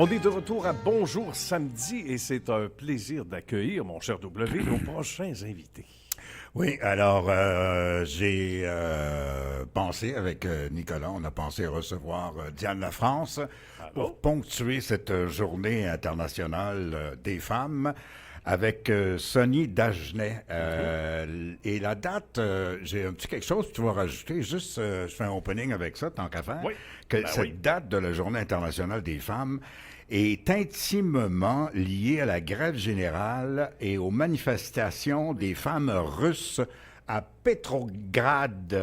On est de retour à Bonjour Samedi et c'est un plaisir d'accueillir, mon cher W, nos prochains invités. Oui, alors j'ai pensé avec Nicolas, on a pensé recevoir Diane Lafrance pour ponctuer cette journée internationale des femmes avec Sonny Dagenet. Et la date, j'ai un petit quelque chose que tu vas rajouter, juste je fais un opening avec ça, tant qu'à faire, que cette date de la journée internationale des femmes est intimement liée à la grève générale et aux manifestations des femmes russes à Petrograd,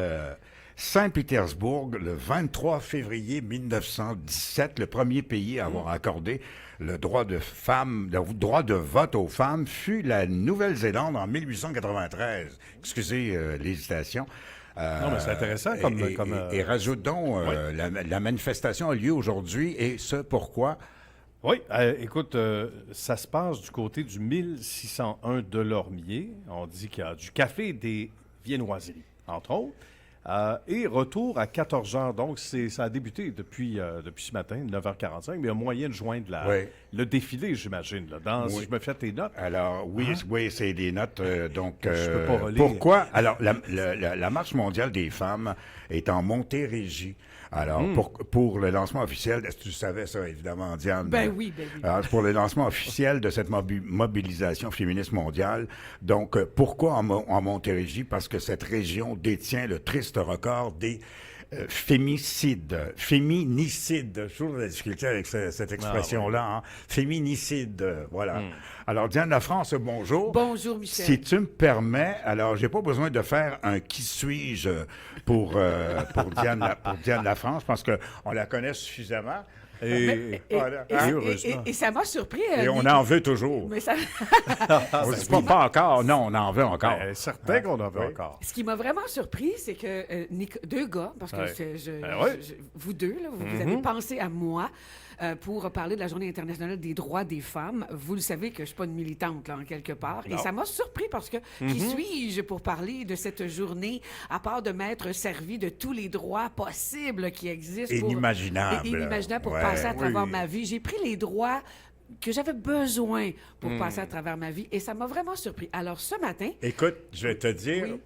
Saint-Pétersbourg, le 23 février 1917, le premier pays à avoir accordé le droit de vote aux femmes fut la Nouvelle-Zélande en 1893. Excusez l'hésitation. Non, mais c'est intéressant Et rajoute donc, la manifestation a lieu aujourd'hui, et ce, pourquoi? Oui, écoute, ça se passe du côté du 1601 de Lormier. On dit qu'il y a du café et des viennoiseries, entre autres. Et retour à 14 heures. Donc, ça a débuté depuis ce matin, 9h45, mais il y a moyen de joindre le défilé, j'imagine. Si je me fais tes notes. Alors, oui, c'est des notes. Donc, je peux pas relire. Pourquoi? Alors, la Marche mondiale des femmes est en Montérégie. Alors, pour le lancement officiel, est-ce que tu savais ça, évidemment, Diane? Ben oui. Alors, pour le lancement officiel de cette mobilisation féministe mondiale, donc, pourquoi en Montérégie? Parce que cette région détient le triste record des féminicides. J'ai toujours de la difficulté avec cette expression-là. Hein? Féminicide, voilà. Alors, Diane Lafrance, bonjour. Bonjour, Michel. Si tu me permets, alors, j'ai pas besoin de faire un « qui suis-je » pour Diane Lafrance, parce qu'on la connaît suffisamment. Et ça m'a surpris. Et on en veut toujours. Mais ça... On ne dit pas encore. Non, on en veut encore. Certain qu'on en veut encore. Ce qui m'a vraiment surpris, c'est que deux gars, parce que vous deux, là, vous avez pensé à moi pour parler de la Journée internationale des droits des femmes. Vous le savez que je ne suis pas une militante, là, en quelque part. Non. Et ça m'a surpris parce que qui suis-je pour parler de cette journée, à part de m'être servi de tous les droits possibles qui existent. Inimaginables. Pour passer à travers ma vie. J'ai pris les droits que j'avais besoin pour passer à travers ma vie. Et ça m'a vraiment surpris. Alors, ce matin... Écoute, je vais te dire...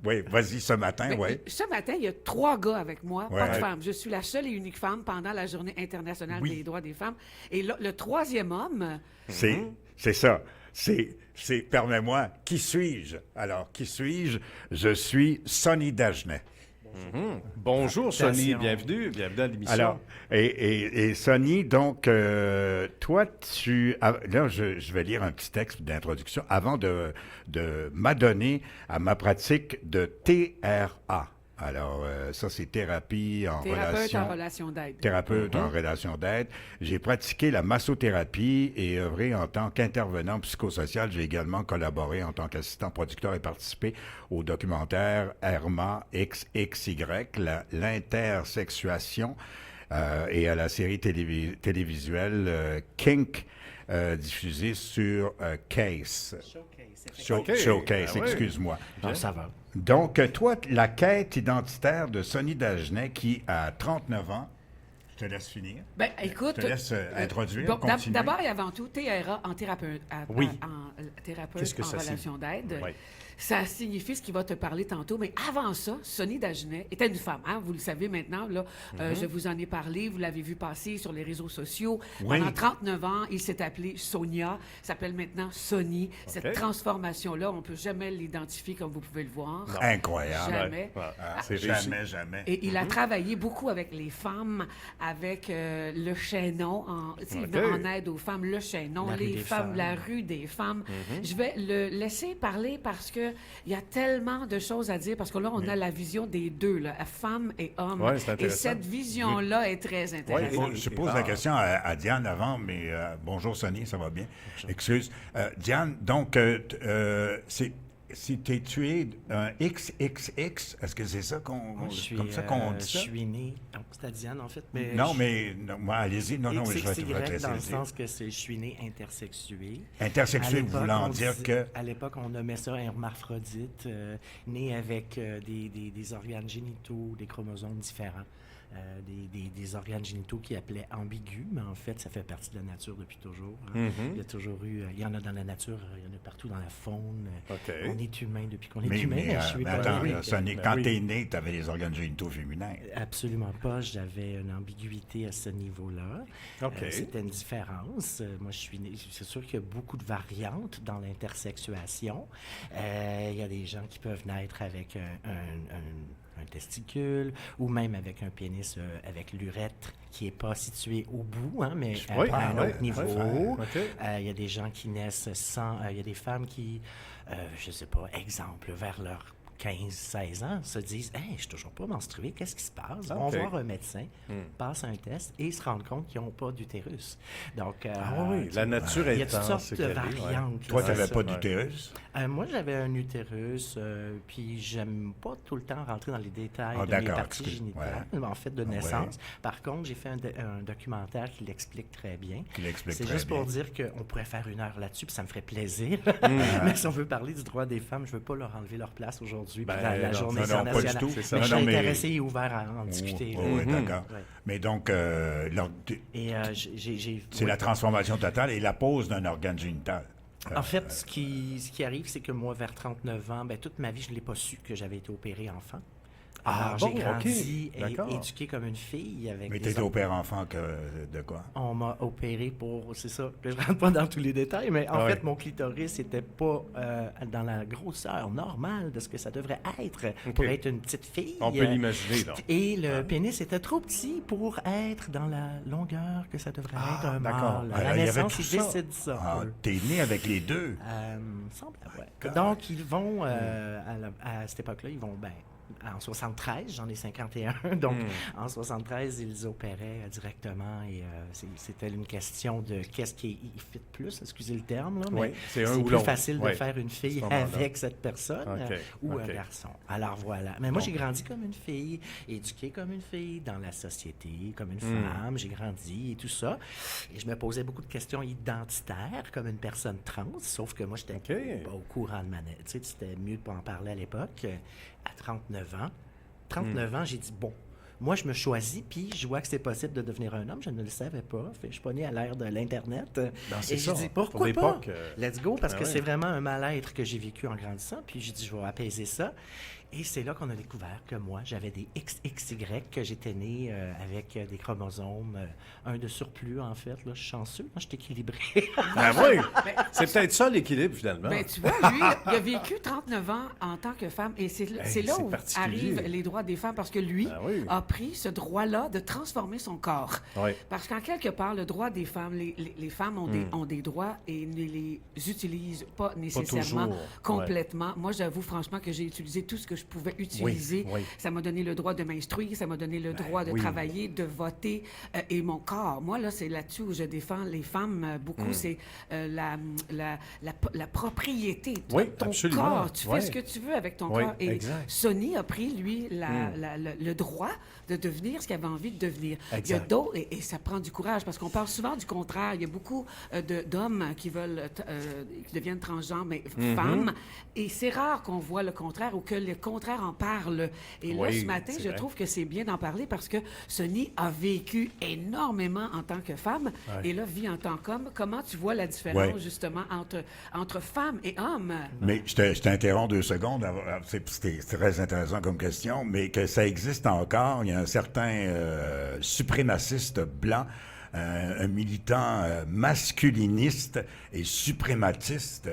vas-y, ce matin, Ce matin, il y a 3 gars avec moi, pas de femmes. Je suis la seule et unique femme pendant la Journée internationale des droits des femmes. Et là, le troisième homme... C'est ça. Permets-moi, qui suis-je? Alors, qui suis-je? Je suis Sonny Dagenet. Bonjour, Sonny. Bienvenue à l'émission. Alors, et Sonny, donc, toi, là, je vais lire un petit texte d'introduction avant de m'adonner à ma pratique de TRA. Alors, ça, c'est thérapie en relation d'aide. Thérapeute en relation d'aide. J'ai pratiqué la massothérapie et œuvré en tant qu'intervenant psychosocial. J'ai également collaboré en tant qu'assistant producteur et participé au documentaire Herma XXY, l'intersexuation, et à la série télévisuelle Kink, diffusée sur Case. Showcase, excuse-moi. Ça va. Donc, toi, la quête identitaire de Sonny Dagenet, qui a 39 ans, je te laisse finir. Ben, écoute... Je te laisse introduire, continuer. D'abord et avant tout, TRA en thérapeute Qu'est-ce que en relation d'aide. Oui. Ça signifie ce qu'il va te parler tantôt. Mais avant ça, Sonny Dagenet était une femme. Hein? Vous le savez maintenant. Là, je vous en ai parlé. Vous l'avez vu passer sur les réseaux sociaux. Oui. Pendant 39 ans, il s'est appelé Sonia. Il s'appelle maintenant Sonny. Cette transformation-là, on ne peut jamais l'identifier comme vous pouvez le voir. Non. Incroyable. Jamais. C'est Jamais. Et il a travaillé beaucoup avec les femmes, avec le chaînon, en aide aux femmes, le chaînon, les femmes, la rue des femmes. Je vais le laisser parler parce que il y a tellement de choses à dire, parce que là, on a la vision des deux, là, femme et homme. Ouais, c'est et cette vision-là est très intéressante. Je pose la question à Diane avant, mais bonjour Sonny, ça va bien? Excuse. Diane, donc, tu es un XXX, est-ce que c'est ça comme ça qu'on dit ça? Je suis né, c'est à Diane en fait. Mais allez-y, non, je vais te redresser. Dans le sens que je suis né intersexué. Intersexué voulant dire que... À l'époque, on nommait ça un hermaphrodite, né avec des organes génitaux, des chromosomes différents. Des organes génitaux qui appelaient ambigus, mais en fait, ça fait partie de la nature depuis toujours. Hein. Il y a toujours eu... il y en a dans la nature, il y en a partout dans la faune. Okay. On est humain depuis qu'on est humain. Quand t'es né, tu avais les organes génitaux féminins. Absolument pas. J'avais une ambiguïté à ce niveau-là. C'était une différence. Moi, je suis né... C'est sûr qu'il y a beaucoup de variantes dans l'intersexuation. Il y a des gens qui peuvent naître avec un testicule, ou même avec un pénis avec l'urètre qui n'est pas situé au bout, hein, mais à un autre niveau. Il y a des gens qui naissent sans... Il y a des femmes qui, je ne sais pas, exemple, vers leur 15-16 ans, se disent « Hey, je ne suis toujours pas menstruée, qu'est-ce qui se passe? » Vont voir un médecin, passent un test et se rendent compte qu'ils n'ont pas d'utérus. Donc, la nature est il y a toutes sortes de variantes. Toi, tu n'avais pas d'utérus? Moi, j'avais un utérus, puis j'aime pas tout le temps rentrer dans les détails de mes parties génitales, en fait, de naissance. Par contre, j'ai fait un documentaire qui l'explique très bien. C'est juste pour dire qu'on pourrait faire 1 heure là-dessus, puis ça me ferait plaisir. Mais si on veut parler du droit des femmes, je veux pas leur enlever leur place aujourd'hui. La journée internationale. Mais je suis intéressé et ouvert à en discuter. Oui, d'accord. Mais donc, c'est la transformation totale et la pose d'un organe génital. En fait, ce qui arrive, c'est que moi, vers 39 ans, toute ma vie, je ne l'ai pas su que j'avais été opéré enfant. Alors, j'ai grandi et éduqué comme une fille. Mais tu étais opéré enfant de quoi? On m'a opéré pour... C'est ça, que je ne rentre pas dans tous les détails, mais en fait, mon clitoris n'était pas dans la grosseur normale de ce que ça devrait être pour être une petite fille. On peut l'imaginer, là. Et le pénis était trop petit pour être dans la longueur que ça devrait être un mâle. À la naissance, ils décident ça. T'es né avec les deux? Semble, ouais. Donc, ils vont, à cette époque-là, ils vont... En 73, j'en ai 51, donc en 73, ils opéraient directement et c'était une question de qu'est-ce qui fit plus, excusez le terme, là, mais c'est plus facile de faire une fille avec cette personne ou un garçon. Alors voilà. Mais moi, j'ai grandi comme une fille, éduquée comme une fille, dans la société, comme une femme, j'ai grandi et tout ça. Et je me posais beaucoup de questions identitaires comme une personne trans, sauf que moi, j'étais pas au courant de ma... Tu sais, c'était mieux de pas en parler à l'époque. À 39 ans, j'ai dit, bon, moi, je me choisis, puis je vois que c'est possible de devenir un homme. Je ne le savais pas. Je suis pas né à l'ère de l'Internet. Et j'ai dit, pourquoi pas? Let's go, parce que c'est vraiment un mal-être que j'ai vécu en grandissant. Puis j'ai dit, je vais apaiser ça. Et c'est là qu'on a découvert que moi, j'avais des XXY, que j'étais né avec des chromosomes, un de surplus, en fait. Là, je suis chanceux, je suis équilibré. Oui, c'est peut-être ça l'équilibre, finalement. Tu vois, lui, il a vécu 39 ans en tant que femme, et c'est là où arrivent les droits des femmes, parce que lui a pris ce droit-là de transformer son corps. Parce qu'en quelque part, le droit des femmes, les femmes ont des droits et ne les utilisent pas nécessairement complètement. Moi, j'avoue franchement que j'ai utilisé tout ce que je pouvais utiliser. Ça m'a donné le droit de m'instruire, ça m'a donné le droit de travailler, de voter, et mon corps. Moi, là, c'est là-dessus où je défends les femmes beaucoup. C'est la propriété. Ton corps, tu fais ce que tu veux avec ton corps. Et Sonny a pris, lui, le droit de devenir ce qu'il avait envie de devenir. Il y a d'autres, et ça prend du courage, parce qu'on parle souvent du contraire. Il y a beaucoup d'hommes qui veulent, qui deviennent transgenres, mais femmes. Et c'est rare qu'on voit le contraire ou que le contraire en parle. Et là, ce matin, je trouve que c'est bien d'en parler parce que Sonny a vécu énormément en tant que femme et là, vit en tant qu'homme. Comment tu vois la différence, justement, entre femmes et hommes? Mais je t'interromps 2 secondes. C'est très intéressant comme question, mais que ça existe encore. Il y a un certain suprémaciste blanc, un militant masculiniste et suprémaciste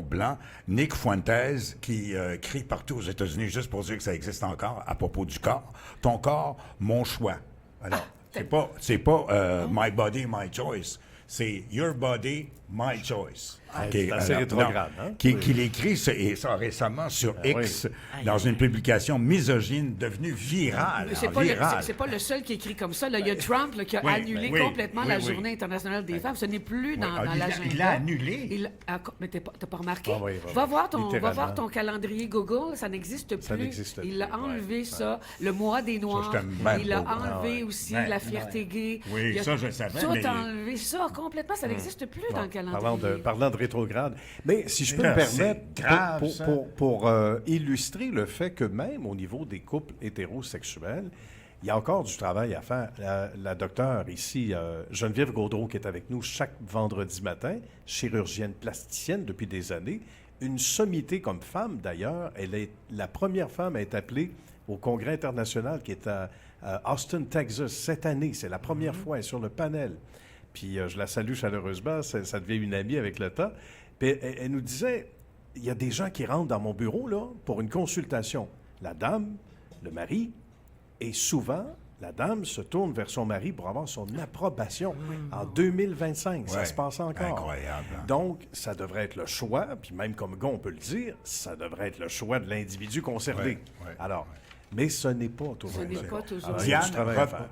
blanc, Nick Fuentes, qui crie partout aux États-Unis juste pour dire que ça existe encore à propos du corps. Ton corps, mon choix. Alors, c'est pas my body, my choice. c'est Your Body, My Choice. C'est assez rétrograde, hein? Qu'il écrit ça récemment sur X, dans une publication misogyne devenue virale. C'est pas le seul qui écrit comme ça. Là, il y a Trump là, qui a annulé complètement la Journée internationale des femmes. Ce n'est plus dans l'agenda. Il l'a annulé? Mais t'as pas remarqué? Oui. Va voir ton calendrier Google, ça n'existe plus. Il a enlevé ça. Le mois des Noirs, il a enlevé aussi la fierté gay. Oui, ça, je savais. Tout enlevé ça complètement. Ça n'existe plus dans le calendrier. Parlant de rétrograde, mais si je peux me permettre, pour illustrer le fait que même au niveau des couples hétérosexuels, il y a encore du travail à faire. La docteure ici, Geneviève Gaudreau, qui est avec nous chaque vendredi matin, chirurgienne plasticienne depuis des années, une sommité comme femme d'ailleurs, elle est la première femme à être appelée au Congrès international qui est à Austin, Texas, cette année. C'est la première fois, elle est sur le panel. Puis je la salue chaleureusement, ça devient une amie avec le temps. Puis elle nous disait, il y a des gens qui rentrent dans mon bureau là, pour une consultation. La dame, le mari, et souvent, la dame se tourne vers son mari pour avoir son approbation. En 2025, ça se passe encore. Incroyable. Donc, ça devrait être le choix, puis même comme gars, on peut le dire, ça devrait être le choix de l'individu concerné. Alors, mais ce n'est pas toujours. Ce n'est pas toujours. Diane,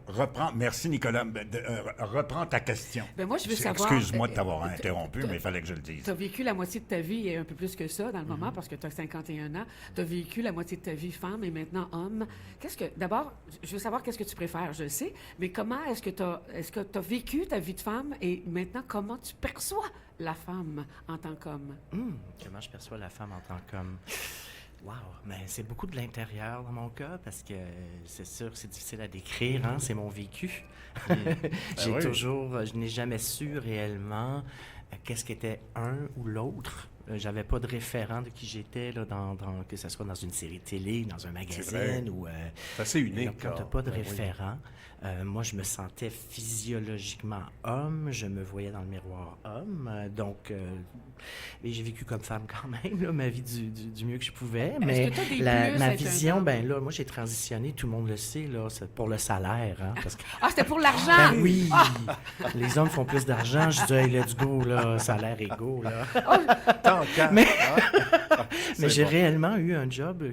reprends. Merci, Nicolas. Reprends ta question. Moi, je veux savoir. Excuse-moi de t'avoir interrompu, mais il fallait que je le dise. Tu as vécu la moitié de ta vie, et un peu plus que ça, dans le moment, parce que tu as 51 ans. Tu as vécu la moitié de ta vie femme et maintenant homme. D'abord, je veux savoir qu'est-ce que tu préfères, je le sais, mais comment est-ce que tu as vécu ta vie de femme et maintenant, comment tu perçois la femme en tant qu'homme? Comment je perçois la femme en tant qu'homme? Wow! Mais c'est beaucoup de l'intérieur dans mon cas parce que c'est sûr que c'est difficile à décrire, hein? C'est mon vécu. Je n'ai jamais su réellement qu'est-ce qu'était un ou l'autre. J'avais pas de référent de qui j'étais, là, que ce soit dans une série télé, dans un magazine ou... c'est assez unique. Quand tu n'as pas de référent, moi, je me sentais physiologiquement homme, je me voyais dans le miroir homme, et j'ai vécu comme femme quand même, là, ma vie du mieux que je pouvais, mais ma vision, moi, j'ai transitionné, tout le monde le sait, là, c'est pour le salaire, hein, parce que... c'était pour l'argent! Ben oui! Les hommes font plus d'argent, je dis, hey, let's go, là, salaire égaux, là. Mais j'ai réellement eu un job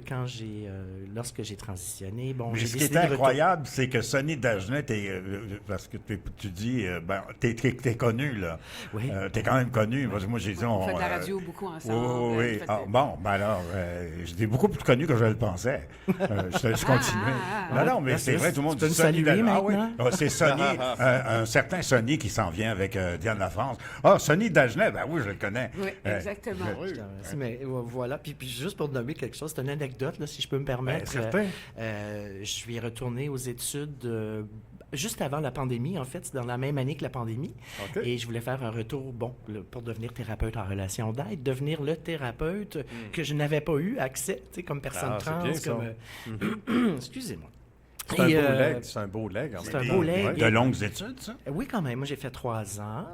lorsque j'ai transitionné. Mais ce qui est incroyable, c'est que Sonny Dagenet, parce que tu dis, t'es connu, là. Oui. T'es quand même connu. Parce que moi, j'ai dit... On fait de la radio beaucoup ensemble. Oui. J'étais beaucoup plus connu que je le pensais. Je continue. Non, mais c'est vrai, tout le monde dit Sonny Dagenet. C'est Sonny, un certain Sonny qui s'en vient avec Diane Lafrance. Sonny Dagenet, oui, je le connais. Oui, exactement. Mais voilà, puis juste pour nommer quelque chose, c'est une anecdote, là, si je peux me permettre. Certain. Je suis retourné aux études juste avant la pandémie, en fait, c'est dans la même année que la pandémie. Okay. Et je voulais faire un retour, pour devenir thérapeute en relation d'aide, devenir le thérapeute que je n'avais pas eu accès, tu sais, comme personne trans. Excusez-moi. C'est un beau leg. C'est un beau leg. De longues études, ça? Oui, quand même. Moi, j'ai fait 3 ans.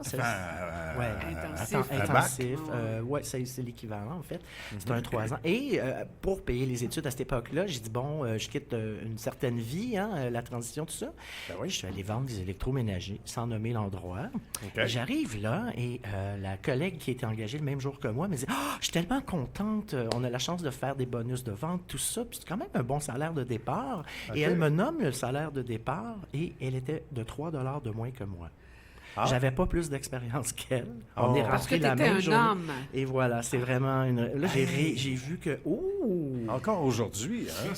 Intensif. Oui, c'est l'équivalent, en fait. C'est un 3 ans. Et pour payer les études à cette époque-là, j'ai dit, je quitte une certaine vie, la transition, tout ça. Je suis allé vendre des électroménagers, sans nommer l'endroit. Okay. J'arrive là, et la collègue qui était engagée le même jour que moi me dit, je suis tellement contente, on a la chance de faire des bonus de vente, tout ça, puis c'est quand même un bon salaire de départ. Okay. Et elle me nomme le salaire de départ et elle était de 3 $ de moins que moi. J'avais pas plus d'expérience qu'elle. On est rentré la même journée. Homme. Et voilà, c'est vraiment une... Là, j'ai vu que... Encore aujourd'hui, hein?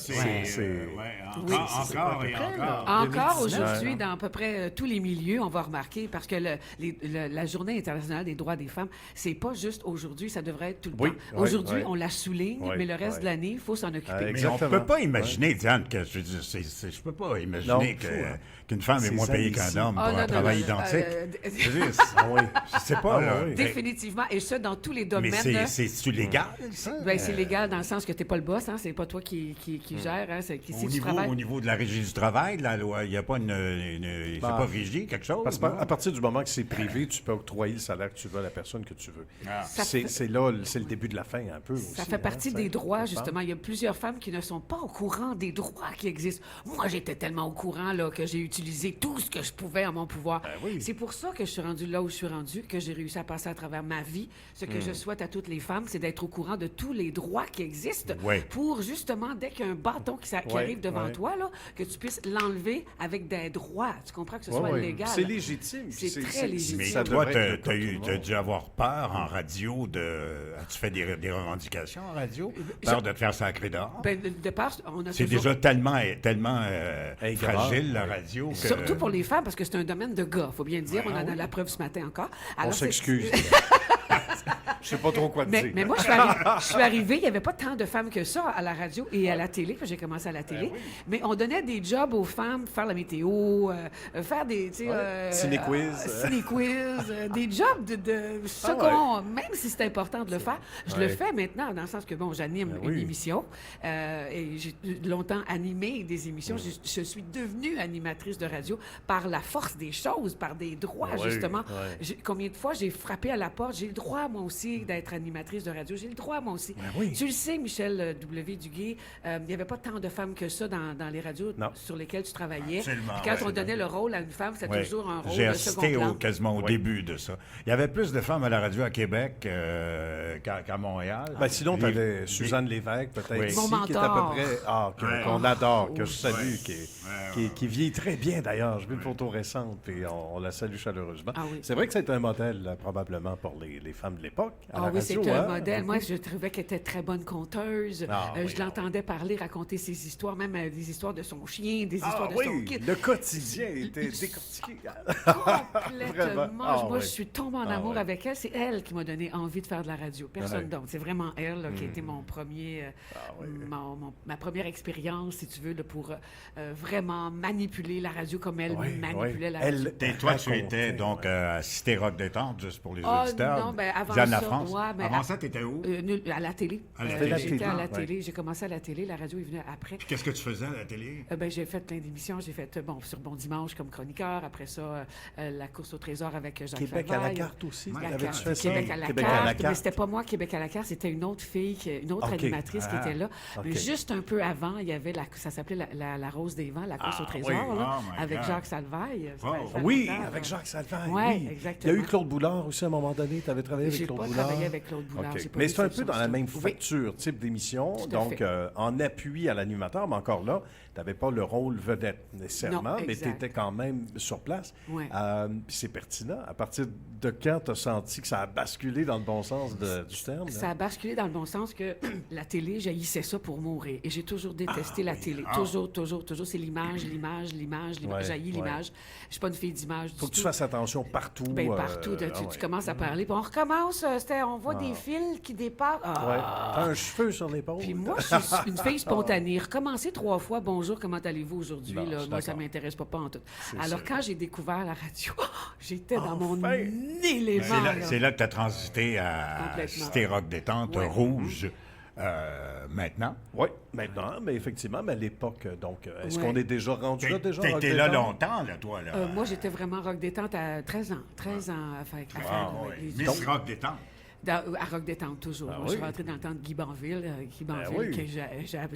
Encore aujourd'hui, dans à peu près tous les milieux, on va remarquer, parce que la Journée internationale des droits des femmes, c'est pas juste aujourd'hui, ça devrait être tout le temps. Aujourd'hui, on la souligne, mais le reste de l'année, il faut s'en occuper. Mais on peut pas imaginer, Diane, que je peux pas imaginer qu'une femme est moins payée qu'un homme pour un travail identique. Je sais pas. Définitivement. Et ça, dans tous les domaines. Mais c'est-tu légal, ça? C'est légal dans le sens que tu n'es pas le boss. C'est pas toi qui gère. Au niveau de la régie du travail, la loi, il n'y a pas c'est pas régi, quelque chose? Parce qu'à partir du moment que c'est privé, tu peux octroyer le salaire que tu veux à la personne que tu veux. C'est le début de la fin, un peu. Ça fait partie des droits, justement. Il y a plusieurs femmes qui ne sont pas au courant des droits qui existent. Moi, j'étais tellement au courant là, que j'ai utilisé tout ce que je pouvais à mon pouvoir. C'est pour pour ça que je suis rendue là où je suis rendue, que j'ai réussi à passer à travers ma vie. Ce que je souhaite à toutes les femmes, c'est d'être au courant de tous les droits qui existent pour, justement, dès qu'il y a un bâton qui arrive devant toi, là, que tu puisses l'enlever avec des droits. Tu comprends que ce soit légal. C'est légitime. C'est très légitime. Mais toi, tu as dû avoir peur en radio As-tu fait des revendications en radio? Peur de te faire sacrer dehors? Ben, de part, on a c'est toujours... déjà tellement fragile, la radio. Que... Surtout pour les femmes, parce que c'est un domaine de gars, il faut bien le dire. On en a la preuve ce matin encore. Alors, on s'excuse. Je sais pas trop quoi te dire. Mais moi, je suis arrivée, il n'y avait pas tant de femmes que ça à la radio et à la télé, parce que j'ai commencé à la télé. Mais on donnait des jobs aux femmes, faire la météo, faire des... ciné-quiz. Des jobs de ça même si c'est important de le faire, je le fais maintenant, dans le sens que, bon, j'anime une émission et j'ai longtemps animé des émissions. Je suis devenue animatrice de radio par la force des choses, par des droits, justement. Combien de fois j'ai frappé à la porte, j'ai le droit, moi aussi, d'être animatrice de radio. J'ai le droit, moi aussi. Tu le sais, Michel W. Duguay, il n'y avait pas tant de femmes que ça dans les radios sur lesquelles tu travaillais. Absolument, quand on donnait le rôle à une femme, c'était toujours un rôle J'ai de second assisté plan. quasiment au début de ça. Il y avait plus de femmes à la radio à Québec qu'à Montréal. Ben, sinon, tu avais Suzanne Lévesque, peut-être, ici, Mon qui est à peu mentor. près... qu'on adore, que je salue, qui vieillit très bien, d'ailleurs. J'ai vu une photo récente, puis on la salue chaleureusement. C'est vrai que c'est un modèle, probablement, pour les femmes de l'époque, à la radio. C'est un modèle. Moi, je trouvais qu'elle était très bonne conteuse. Je l'entendais parler, raconter ses histoires, même des histoires de son chien, des histoires de son kid. Le quotidien était décortiqué. Complètement. Moi, je suis tombée en amour avec elle. C'est elle qui m'a donné envie de faire de la radio. Personne d'autre. C'est vraiment elle qui a été mon premier, ma première expérience, si tu veux, pour vraiment manipuler la radio comme elle manipulait la radio. Et toi, tu étais donc à Cité Rock Détente, juste pour les auditeurs. Non, avant Diane ça, France. Avant ça, tu étais où? À la télé. J'étais à la télé. J'ai commencé à la télé. La radio est venue après. Puis qu'est-ce que tu faisais à la télé? J'ai fait plein d'émissions. J'ai fait sur Bon Dimanche comme chroniqueur. Après ça, la course au trésor avec Jacques Québec Salvaille. à la carte aussi. Québec à la carte. Mais c'était pas moi, Québec à la carte. C'était une autre fille, une autre animatrice qui était là. Mais juste un peu avant, il y avait ça s'appelait la Rose des Vents, la course au trésor, avec Jacques Salvaille. Oui, avec Jacques Salvaille. Oui, exactement. Il y a eu Claude Boulard aussi à un moment donné. Tu avais travaillé avec Claude Boulard. J'ai pas travaillé avec Claude Boulard. Mais c'est un peu dans la même facture, type d'émission. Donc, en appui à l'animateur, mais encore là, tu n'avais pas le rôle vedette nécessairement, mais tu étais quand même sur place. Puis c'est pertinent. À partir de quand tu as senti que ça a basculé dans le bon sens du terme? Ça a basculé dans le bon sens que la télé, j'haïssais ça pour mourir. Et j'ai toujours détesté la télé. Toujours. C'est l'image. J'haïs l'image. Je suis pas une fille d'image du tout. Faut que tu fasses attention partout. Partout. Tu commences à parler. Puis on recommence. On voit des fils qui dépassent. T'as un cheveu sur l'épaule. Puis moi, je suis une fille spontanée. Recommencer 3 fois, bonjour, comment allez-vous aujourd'hui? Moi, ça m'intéresse pas en tout. Alors, quand j'ai découvert la radio, j'étais dans mon élément. C'est là que tu as transité à Cité Rock Détente Rouge. Maintenant? Oui, maintenant, mais effectivement, mais à l'époque, donc, est-ce qu'on est déjà rendu là, déjà? T'étais là longtemps, là, toi, là? Moi, j'étais vraiment Rock Détente à 13 ans. 13 ans à faire Miss Rock Détente? À Rock Détente, toujours. Je suis rentrée dans le temps de Guy Banville, que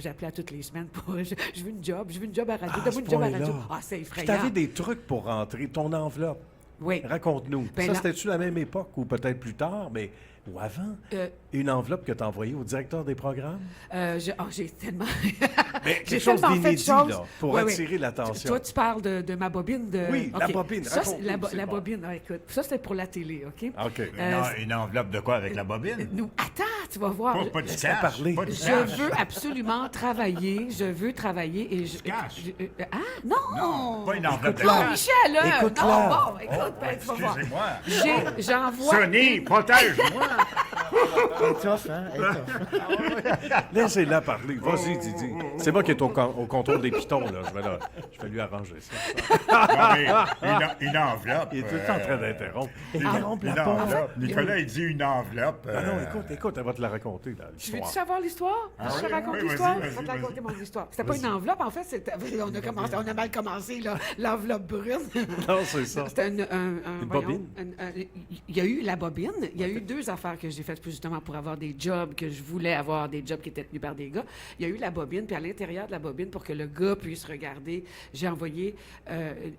j'appelais à toutes les semaines pour... Je veux une job à radio. Donne-moi une job à radio. C'est effrayant. Tu avais des trucs pour rentrer, ton enveloppe. Oui. Raconte-nous. C'était-tu la même époque ou peut-être plus tard, mais... Ou avant? Une enveloppe que tu as envoyée au directeur des programmes? J'ai tellement... Mais quelque chose d'inédit, là, pour attirer l'attention. Toi, tu parles de ma bobine de... Oui, la bobine. Ça, la bobine, écoute. Ça, c'était pour la télé, OK? Une enveloppe de quoi avec la bobine? Attends, tu vas voir. Pas du cash. Je veux absolument travailler. Je veux travailler et je... Cash? Non! Pas une enveloppe de cash. cash. Michel, Écoute-la. tu vas voir. Excusez-moi. J'envoie... Sonny, protège-moi! Laissez-la parler. Vas-y, Didi. C'est moi qui est au contrôle des pitons, là. Je vais lui arranger ça. Une enveloppe. Il est tout le temps en train d'interrompre. Une enveloppe. Nicolas, il dit une enveloppe. Non, écoute, elle va te la raconter, là, Tu veux-tu l'histoire. savoir l'histoire? Je te raconte l'histoire? Je vais te raconter mon histoire. C'était pas une enveloppe, en fait. On a mal commencé, là. L'enveloppe brune. Non, c'est ça. C'était une bobine. Il y a eu la bobine. Il y a eu 2 affaires que j'ai faites. Angeles, justement pour avoir des jobs que je voulais avoir, des jobs qui étaient tenus par des gars. Il y a eu la bobine, puis à l'intérieur de la bobine, pour que le gars puisse regarder, j'ai envoyé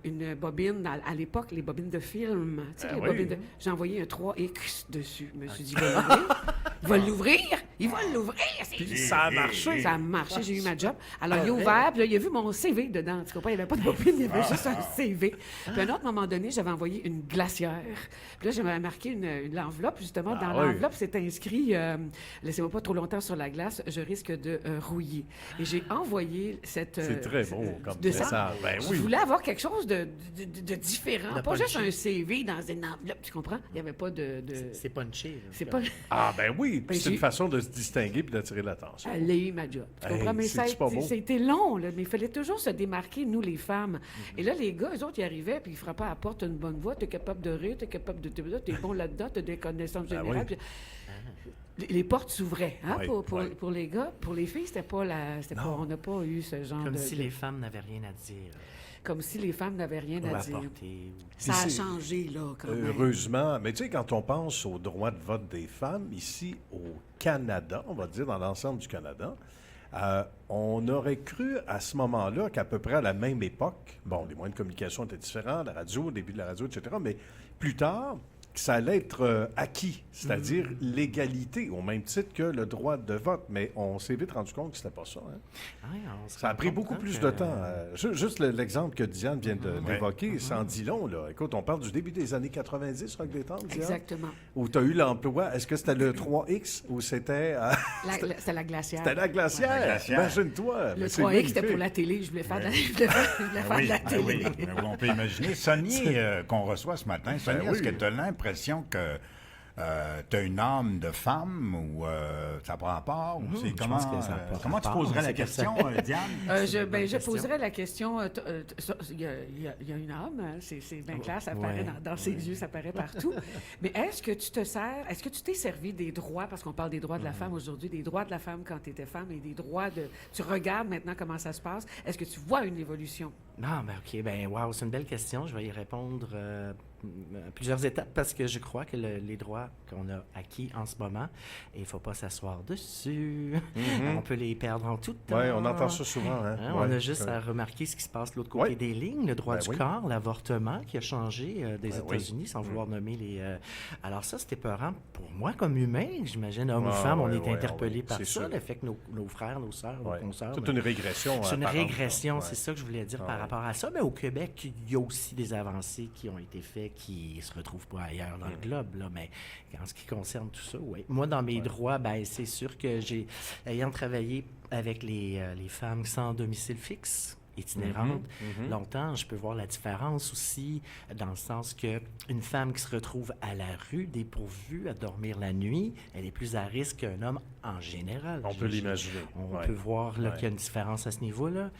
une bobine, à l'époque, les bobines de film. Tu sais, j'ai envoyé un 3X dessus. Je me suis dit, il va l'ouvrir! Il va l'ouvrir! Puis ça a marché! Ça a marché, j'ai eu ma job. Alors, il a ouvert, puis là, il a vu mon CV dedans. Tu comprends? Il n'y avait pas de bobine, il y avait juste un CV. Puis à un autre moment donné, j'avais envoyé une glacière. Puis là, j'avais marqué une enveloppe, justement. Dans l'enveloppe, c'est inscrit laissez-moi pas trop longtemps sur la glace, je risque de rouiller. Et j'ai envoyé cette. C'est très beau comme message. Je voulais avoir quelque chose de différent. Pas juste un CV dans une enveloppe, tu comprends? Il n'y avait pas de. C'est punché. C'est pas. Ah, ben oui. Puis c'est une façon de se distinguer puis d'attirer l'attention. Elle a eu ma job. Tu comprends? Mais ça a été long, là. Mais il fallait toujours se démarquer, nous, les femmes. Et là, les gars, eux autres, ils arrivaient puis ils frappaient à la porte une bonne voix. T'es capable de rire, t'es capable de. T'es bon là-dedans, t'as des connaissances générales. Puis, les portes s'ouvraient pour les gars. Pour les filles, c'était pas on n'a pas eu ce genre Comme si les femmes n'avaient rien à dire. Comme si les femmes n'avaient rien à dire. Ça a changé, là, quand même. Heureusement. Mais tu sais, quand on pense au droit de vote des femmes, ici au Canada, on va dire dans l'ensemble du Canada, on aurait cru à ce moment-là qu'à peu près à la même époque, bon, les moyens de communication étaient différents, la radio, au début de la radio, etc., mais plus tard, que ça allait être acquis, c'est-à-dire l'égalité, au même titre que le droit de vote. Mais on s'est vite rendu compte que c'était pas ça. Hein? Ça a pris beaucoup plus de temps. Juste l'exemple que Diane vient d'évoquer, ça en dit long. Là. Écoute, on parle du début des années 90, Rock Détente, Diane? Exactement. Où tu as eu l'emploi. Est-ce que c'était le 3X ou c'était... C'était la glacière. C'était la glacière. Imagine-toi. Le 3X, c'était pour la télé. Je voulais faire de la télé. Oui. On peut imaginer. Sonny, qu'on reçoit ce matin. Sonny, est-ce que tu as l'impression que tu as une âme de femme ou ça prend rapport? Ou c'est comment tu poserais la question, Diane? Je poserais la question. Il y a une âme, hein, c'est bien clair, ça apparaît dans ses yeux, ça apparaît partout. Mais est-ce que tu t'es servi des droits, parce qu'on parle des droits de la femme aujourd'hui, des droits de la femme quand tu étais femme et des droits de. Tu regardes maintenant comment ça se passe. Est-ce que tu vois une évolution? Non, OK. Wow, c'est une belle question. Je vais y répondre à plusieurs étapes parce que je crois que les droits qu'on a acquis en ce moment, il ne faut pas s'asseoir dessus. On peut les perdre en tout temps. Oui, on entend ça souvent. Hein? On a juste à remarquer ce qui se passe de l'autre côté des lignes, le droit du corps, l'avortement qui a changé des États-Unis sans vouloir nommer les... Alors ça, c'était épeurant pour moi comme humain. J'imagine, homme ou femme, on est interpellé par ça, le fait que nos frères, nos sœurs, nos consoeurs... C'est une régression. C'est une régression, c'est ça que je voulais dire par rapport à ça. Mais au Québec, il y a aussi des avancées qui ont été faites qui ne se retrouvent pas ailleurs dans le globe. Là. Mais en ce qui concerne tout ça, moi, dans mes droits, c'est sûr que ayant travaillé avec les femmes sans domicile fixe, itinérantes, longtemps, je peux voir la différence aussi dans le sens que une femme qui se retrouve à la rue, dépourvue à dormir la nuit, elle est plus à risque qu'un homme en général. On peut l'imaginer. On peut voir qu'il y a une différence à ce niveau-là.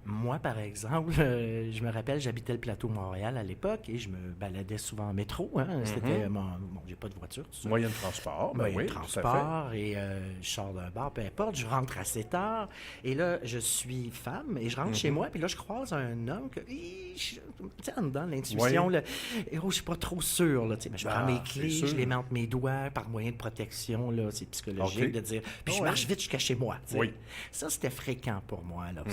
Moi, par exemple, je me rappelle, j'habitais le plateau Montréal à l'époque et je me baladais souvent en métro. C'était j'ai pas de voiture, tout ça. Moyen de transport. Moyen de transport. Et je sors d'un bar, peu importe, je rentre assez tard. Et là, je suis femme et je rentre chez moi, puis là, je croise un homme que, tu sais, en dedans, l'intuition, je suis pas trop sûr, là, tu sais, je prends mes clés, je les mets entre mes doigts par moyen de protection, là, c'est psychologique de dire, puis je marche vite jusqu'à chez moi, tu sais. Ça, c'était fréquent pour moi, là,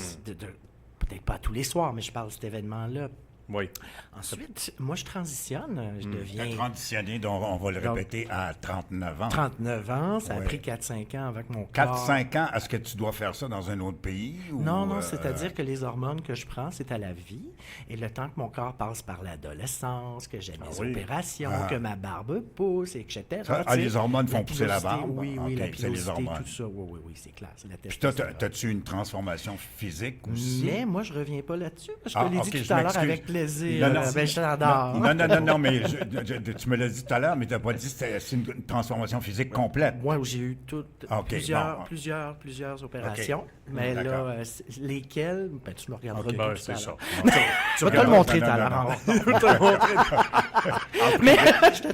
peut-être pas tous les soirs, mais je parle de cet événement-là. Oui. Ensuite, moi, je transitionne. Je deviens... Tu as transitionné, donc on va le répéter, à 39 ans. 39 ans. Ça a pris 4-5 ans avec mon corps. 4-5 ans, est-ce que tu dois faire ça dans un autre pays? Non, c'est-à-dire que les hormones que je prends, c'est à la vie. Et le temps que mon corps passe par l'adolescence, que j'ai mes opérations, que ma barbe pousse, etc. Les hormones font pousser la barbe? Oui, la pilosité, tout ça. Oui, c'est clair. C'est la puis toi, as-tu une transformation physique aussi? Mais moi, je reviens pas là-dessus. Je te l'ai dit tout à l'heure avec plaisir. Je t'adore. Non, mais tu me l'as dit tout à l'heure, mais tu n'as pas dit que c'est une transformation physique complète. Moi, j'ai eu plusieurs opérations. Mais là, lesquelles, tu me regarderas tout à l'heure. Tu vas te le montrer tout à l'heure. Mais je te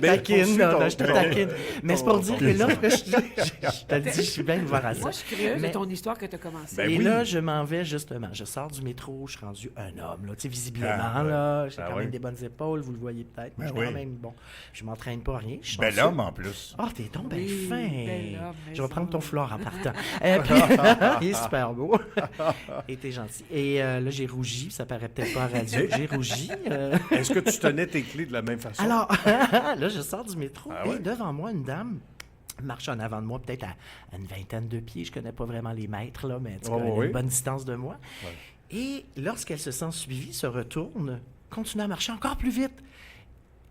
taquine. Mais c'est pour dire que là, je te dis, je suis bien ouvert à ça. Moi, je suis curieuse de ton histoire que tu as commencée. Et là, je m'en vais justement. Je sors du métro, je suis rendu un homme, là, tu sais, visiblement. là. J'ai Ah quand oui. même des bonnes épaules, vous le voyez peut-être. Moi, Ben je suis oui. quand même bon. Je m'entraîne pas à rien. Je suis Bel chanceux. homme, en plus. Ah, t'es donc bien Oui, fin. bel homme, mais Je vais ça. prendre ton foulard en partant. Puis, il est super beau. Et t'es gentil. Et là, j'ai rougi. Ça paraît peut-être pas à radio. J'ai rougi. Est-ce que tu tenais tes clés de la même façon? Alors, là, je sors du métro Ah et ouais? devant moi, une dame marche en avant de moi, peut-être à une vingtaine de pieds. Je connais pas vraiment les mètres, là, mais en tout cas, Oh, elle a oui. une bonne distance de moi. Et lorsqu'elle se sent suivie, se retourne, continue à marcher encore plus vite.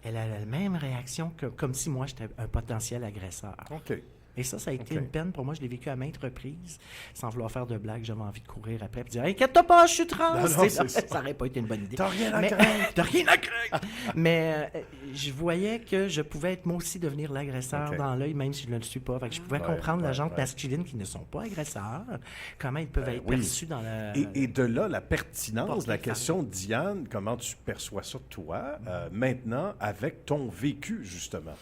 Elle a la même réaction que comme si moi, j'étais un potentiel agresseur. OK. Et ça a été OK. une peine pour moi. Je l'ai vécu à maintes reprises, sans vouloir faire de blagues. J'avais envie de courir après et dire « Inquiète-toi pas, je suis trans! » Non, non, c'est ça. Ça aurait pas été une bonne idée. T'as rien à Mais- craindre. T'as rien à craindre! Mais je voyais que je pouvais être moi aussi devenir l'agresseur OK. dans l'œil, même si je ne le suis pas. Fait que je pouvais Ouais, comprendre la ouais, gente ouais. masculine qui ne sont pas agresseurs, comment ils peuvent être oui. perçus dans la... Et de là, la pertinence, Porte la les question, Diane, comment tu perçois ça, toi, maintenant, avec ton vécu, justement.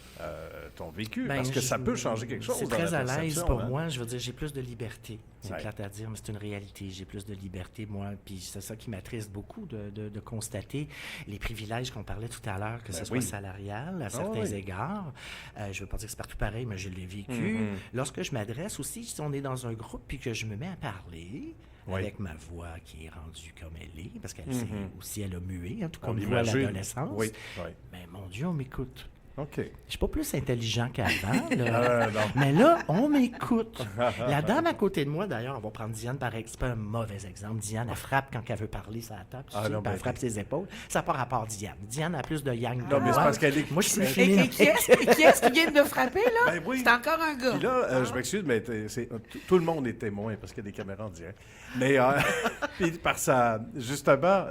Ton vécu, Ben, parce que ça peut changer quelque chose. C'est dans la très à l'aise perception, pour hein? moi. Je veux dire, j'ai plus de liberté. C'est Ouais. plate à dire, mais c'est une réalité. J'ai plus de liberté, moi. Puis c'est ça qui m'attriste beaucoup de constater les privilèges qu'on parlait tout à l'heure, que ce Ben soit oui. salarial à certains oui. égards. Je ne veux pas dire que c'est partout pareil, mais je l'ai vécu. Mhm. Lorsque je m'adresse aussi, si on est dans un groupe puis que je me mets à parler... Oui. Avec ma voix qui est rendue comme elle est, parce qu'elle s'est aussi, elle a mué, hein, tout On comme nous à l'imagine. l'adolescence. Oui, oui. Mais mon Dieu, on m'écoute. OK. Je suis pas plus intelligent qu'avant, là. Non. Mais là, on m'écoute. La dame à côté de moi, d'ailleurs, on va prendre Diane par exemple. C'est pas un mauvais exemple. Diane, elle frappe quand elle veut parler sur la table. Tu Ah, sais, non, puis elle ben, frappe ses épaules. Ça n'a pas rapport à Diane. Diane a plus de yang que Non, mais c'est moi. parce qu'elle est... Moi, je suis Et féminin. qui est-ce qui vient de me frapper, là? Ben oui. C'est encore un gars. Puis là, je m'excuse, mais tout le monde est témoin parce qu'il y a des caméras en direct. Mais puis par justement,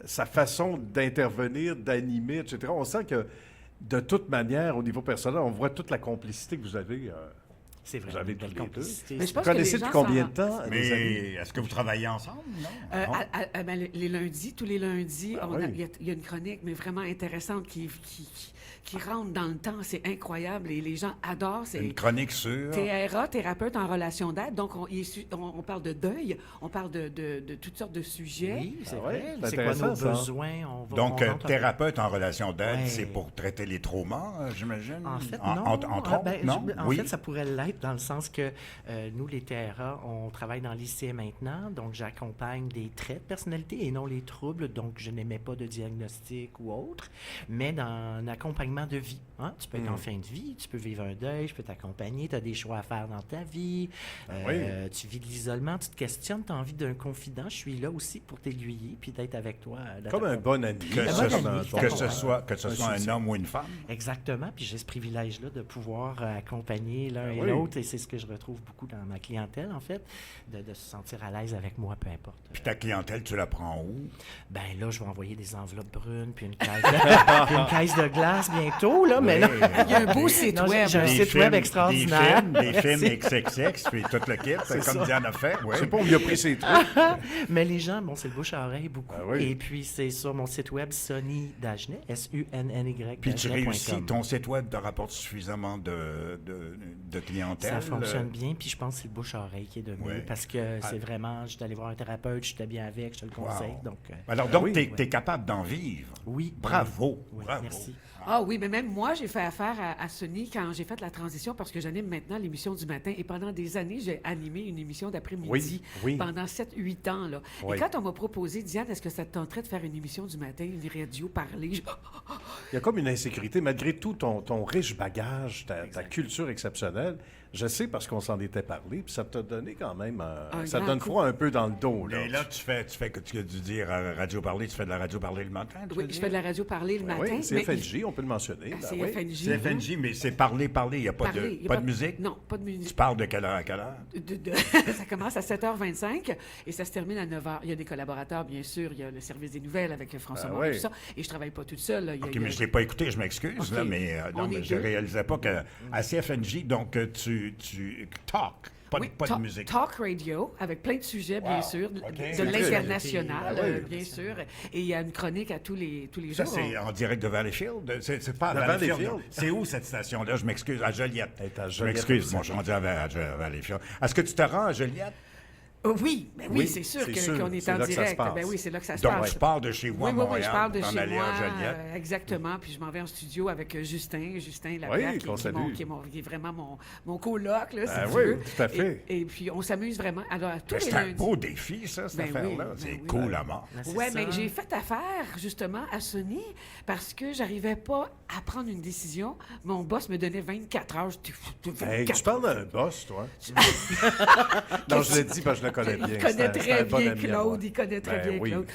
sa façon d'intervenir, d'animer, etc., on sent que de toute manière, au niveau personnel, on voit toute la complicité que vous avez. C'est vrai. Vous avez une belle tous les deux. complicité. Mais je Vous pense que les connaissez gens depuis combien s'en de temps? Mais des amis? est-ce que vous travaillez ensemble? Non? Non? Ben, les lundis, tous les lundis, Ah il oui. y a une chronique, mais vraiment intéressante qui rentre dans le temps. C'est incroyable et les gens adorent. C'est Une chronique sur... TRA, thérapeute en relation d'aide. Donc, on parle de deuil, on parle de toutes sortes de sujets. Oui, c'est Ah ouais, vrai. c'est C'est quoi nos intéressant, ça. besoins? On va- Donc, on rentre un- thérapeute en relation d'aide, Ouais. c'est pour traiter les traumas, j'imagine? En fait, non. Entre Ah, autres, ben, non? en Oui. fait, ça pourrait l'être dans le sens que nous, les TRA, on travaille dans l'IC maintenant, donc j'accompagne les traits de personnalité et non les troubles, donc je n'émets pas de diagnostic ou autre, mais dans un accompagnement de vie. Hein? Tu peux être en fin de vie, tu peux vivre un deuil, je peux t'accompagner, tu as des choix à faire dans ta vie, tu vis de l'isolement, tu te questionnes, tu as envie d'un confident, je suis là aussi pour t'aiguiller puis d'être avec toi. Comme un bon ami. Que Un ce, bon soit- ami, que d'accord. ce soit, que ce Un soit un soutien. homme ou une femme. Exactement, puis j'ai ce privilège-là de pouvoir accompagner l'un et oui. l'autre, et c'est ce que je retrouve beaucoup dans ma clientèle, en fait, de se sentir à l'aise avec moi, peu importe. Puis ta clientèle, tu la prends où? Ben là, je vais envoyer des enveloppes brunes, puis une caisse de, puis une caisse de glace bientôt, là, mais là... Il y a un beau site Non, web. j'ai un Des site films- web extraordinaire. Des films Merci. XXX, puis tout le kit, comme ça. Diane a fait. Ouais. Je sais pas où il a pris ses trucs. Mais les gens, bon, c'est le bouche à oreille beaucoup. Ah oui. Et puis, c'est sur mon site web Sonny Dagenet, S-U-N-N-Y. Puis tu Dagenet.com. réussis, ton site web te rapporte suffisamment de clientèle. Ça fonctionne bien, puis je pense que c'est le bouche à oreille qui est de mieux, Ouais. parce que c'est vraiment, je suis allé voir un thérapeute, je suis bien avec, je te le conseille, Wow. donc... Alors, donc, oui. tu es capable d'en vivre. oui. Bravo. Oui, Bravo. merci. Ah oui, mais même moi, j'ai fait affaire à Sony quand j'ai fait la transition parce que j'anime maintenant l'émission du matin. Et pendant des années, j'ai animé une émission d'après-midi Oui, oui. pendant 7-8 ans. Là. Oui. Et quand on m'a proposé, Diane, est-ce que ça te tenterait de faire une émission du matin, une radio, parler? Il y a comme une insécurité, malgré tout ton riche bagage, ta culture exceptionnelle. Je sais parce qu'on s'en était parlé, puis ça t'a donné quand même... Un ça te grand donne coup. froid un peu dans le dos. Là. Mais là, tu fais que tu as dû dire à Radio Parler, tu fais de la radio parler le matin? tu Oui, veux je dire? fais de la radio parler le Ben matin. oui, c'est mais FNJ, on peut le mentionner. Ben C'est oui. FNJ. C'est FNJ, mais c'est parler, il n'y a pas, Parler, il y a pas de musique? Non, pas de Tu musique. parles de quelle heure à quelle heure? Ça commence à 7h25 et ça se termine à 9h. Il y a des collaborateurs, bien sûr. Il y a le service des nouvelles avec François Ah Morin, oui. tout ça. Et je travaille pas toute seule. là. Il y a- OK, il y a- mais je ne l'ai pas écouté, je m'excuse, OK. là, mais, non, On mais est je ne deux. réalisais pas qu'à CFNJ, donc tu talk, pas, Oui, pas de talk, musique. talk radio, avec plein de sujets, bien Wow. sûr, de, OK. de C'est l'international, Ah oui. bien sûr. Et il y a une chronique à tous les Ça, jours. c'est en direct de Valleyfield? C'est pas à De Valleyfield. Valleyfield. non. C'est où cette station-là? Je m'excuse, à Joliette. Elle est à Je Joliette, m'excuse, aussi. moi, je suis rendu à Valleyfield. Est-ce que tu te rends à Joliette? Oui, c'est sûr qu'on est en direct. Ben oui, c'est là que ça se passe. Donc, je pars de chez moi à Montréal, je pars de pour chez aller moi, à Joliette. exactement, puis je m'en vais en studio avec Justin Laplace, qui est vraiment mon coloc, là, si tu veux. Tout à fait. Et puis, on s'amuse vraiment. Alors, tous les C'est un lundis... beau défi, ça, cette affaire-là. C'est cool à mort. Oui, mais j'ai fait affaire, justement, à Sony, parce que j'arrivais pas à prendre une décision. Mon boss me donnait 24 heures. Tu parles d'un boss, toi? Non, je l'ai dit parce que je le connais bien. Il connaît très bien Claude. Il connaît très bien Claude.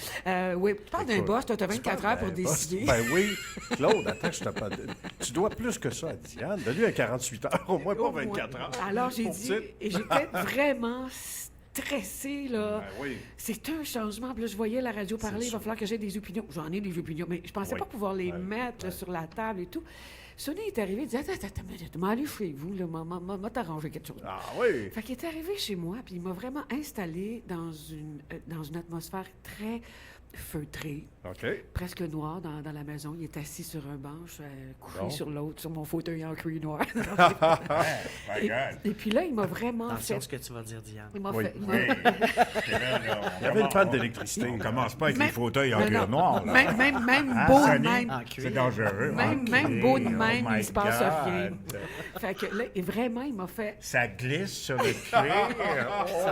Oui, tu parles d'un boss, tu as 24 heures pour décider. Ben oui. Claude, attends, je t'ai pas... Tu dois plus que ça à Diane. Donne-lui un 48 heures, au moins pas 24 heures. Alors, j'ai dit, et j'étais vraiment stressée, là. Ben oui. C'est un changement. Puis là, je voyais la radio parler, il va falloir que j'aie des opinions. J'en ai des opinions, mais je pensais pas pouvoir les mettre là, sur la table et tout. Sonny est arrivé, il dit « Attends, m'allez chez vous, là, m'a t'arranger quelque chose. » Ah oui! Fait qu'il est arrivé chez moi, puis il m'a vraiment installé dans une atmosphère très feutré, presque noir dans la maison. Il est assis sur un banc, couché sur l'autre, sur mon fauteuil en cuir noir. et puis là, il m'a vraiment Attention fait... ce que tu vas dire, Diane. Il m'a fait... Il y avait une panne d'électricité. On commence pas avec les fauteuils en cuir noir. Même beau de même. C'est dangereux. Même beau de même, il se passe rien. Fait que là, et vraiment, il m'a fait... Ça glisse sur le cuir.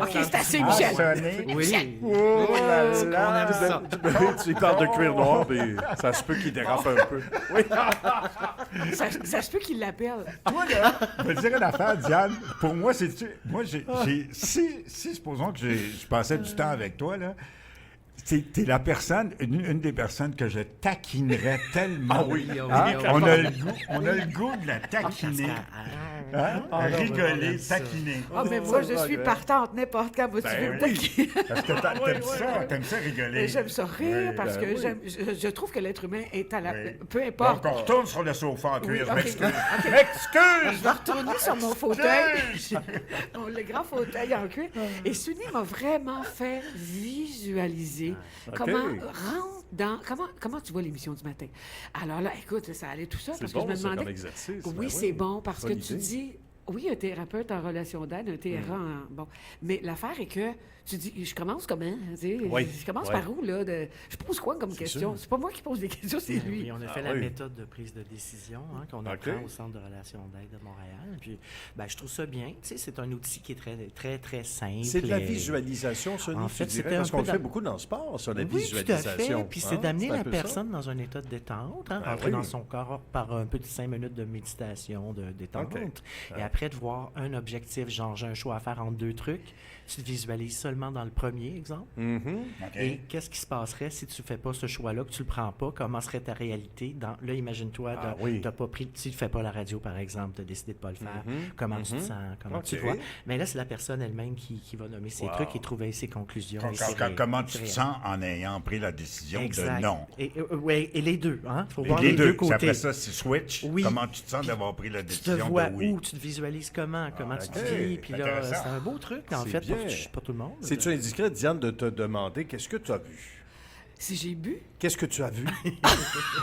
OK, c'est assez, Michel. Oui. Oh là là. aime ça. Tu parles de cuir noir, mais ça se peut qu'il dérape un peu. Oui. Ça se peut qu'il l'appelle. Toi, là, je vais te dire une affaire, Diane. Pour moi, si supposons que je passais du temps avec toi, là, t'es la personne, une des personnes que je taquinerais tellement. Ah oui. On a le goût de la taquiner. Rigoler, taquiner. Ah, mais moi, je suis partante n'importe quand. Moi, tu veux me taquiner. Parce que t'aimes ça rigoler. J'aime ça rire parce que je trouve que l'être humain est à la... Peu importe. Donc, on retourne sur le sofa en cuir. Je m'excuse. Je vais retourner sur mon fauteuil. Le grand fauteuil en cuir. Et Sunny m'a vraiment fait visualiser comment tu vois l'émission du matin. Alors là, écoute, ça allait tout ça parce que je me demandais... comme exercice. Oui, c'est bon parce que tu dis... Oui, un thérapeute en relation d'aide, un TRA bon. Mais l'affaire est que tu dis, je commence comment? Je commence par où, là? Je pose quoi comme question? C'est pas moi qui pose des questions, c'est lui. Oui, on a fait la méthode de prise de décision qu'on apprend au Centre de relations d'aide de Montréal. Puis, je trouve ça bien. Tu sais, c'est un outil qui est très, très, très simple. C'est de la visualisation, ça, en fait, tu dirais, parce qu'on le fait beaucoup dans le sport, ça, la visualisation. Tout à fait. Puis c'est d'amener la personne dans un état de détente, rentrer dans son corps par un petit 5 minutes de méditation, de détente. Et après, de voir un objectif, genre j'ai un choix à faire entre 2 trucs, tu te visualises seulement dans le premier exemple. Et qu'est-ce qui se passerait si tu ne fais pas ce choix-là, que tu ne le prends pas? Comment serait ta réalité? Là, imagine-toi, t'as pas pris, tu ne fais pas la radio, par exemple, tu as décidé de ne pas le faire. Comment tu te sens? Comment tu te vois? Mais là, c'est la personne elle-même qui va nommer ses trucs et trouver ses conclusions. Comment tu te sens en ayant pris la décision de non? Et les deux. Il faut voir les deux côtés. Après ça, c'est switch. Comment tu te sens d'avoir pris la décision de oui? Tu te vois où? Tu te visualises comment tu te vis? Puis là, c'est un beau truc, en fait, pour tout le monde. C'est-tu indiscret, Diane, de te demander qu'est-ce que tu as vu? Si j'ai bu? Qu'est-ce que tu as vu?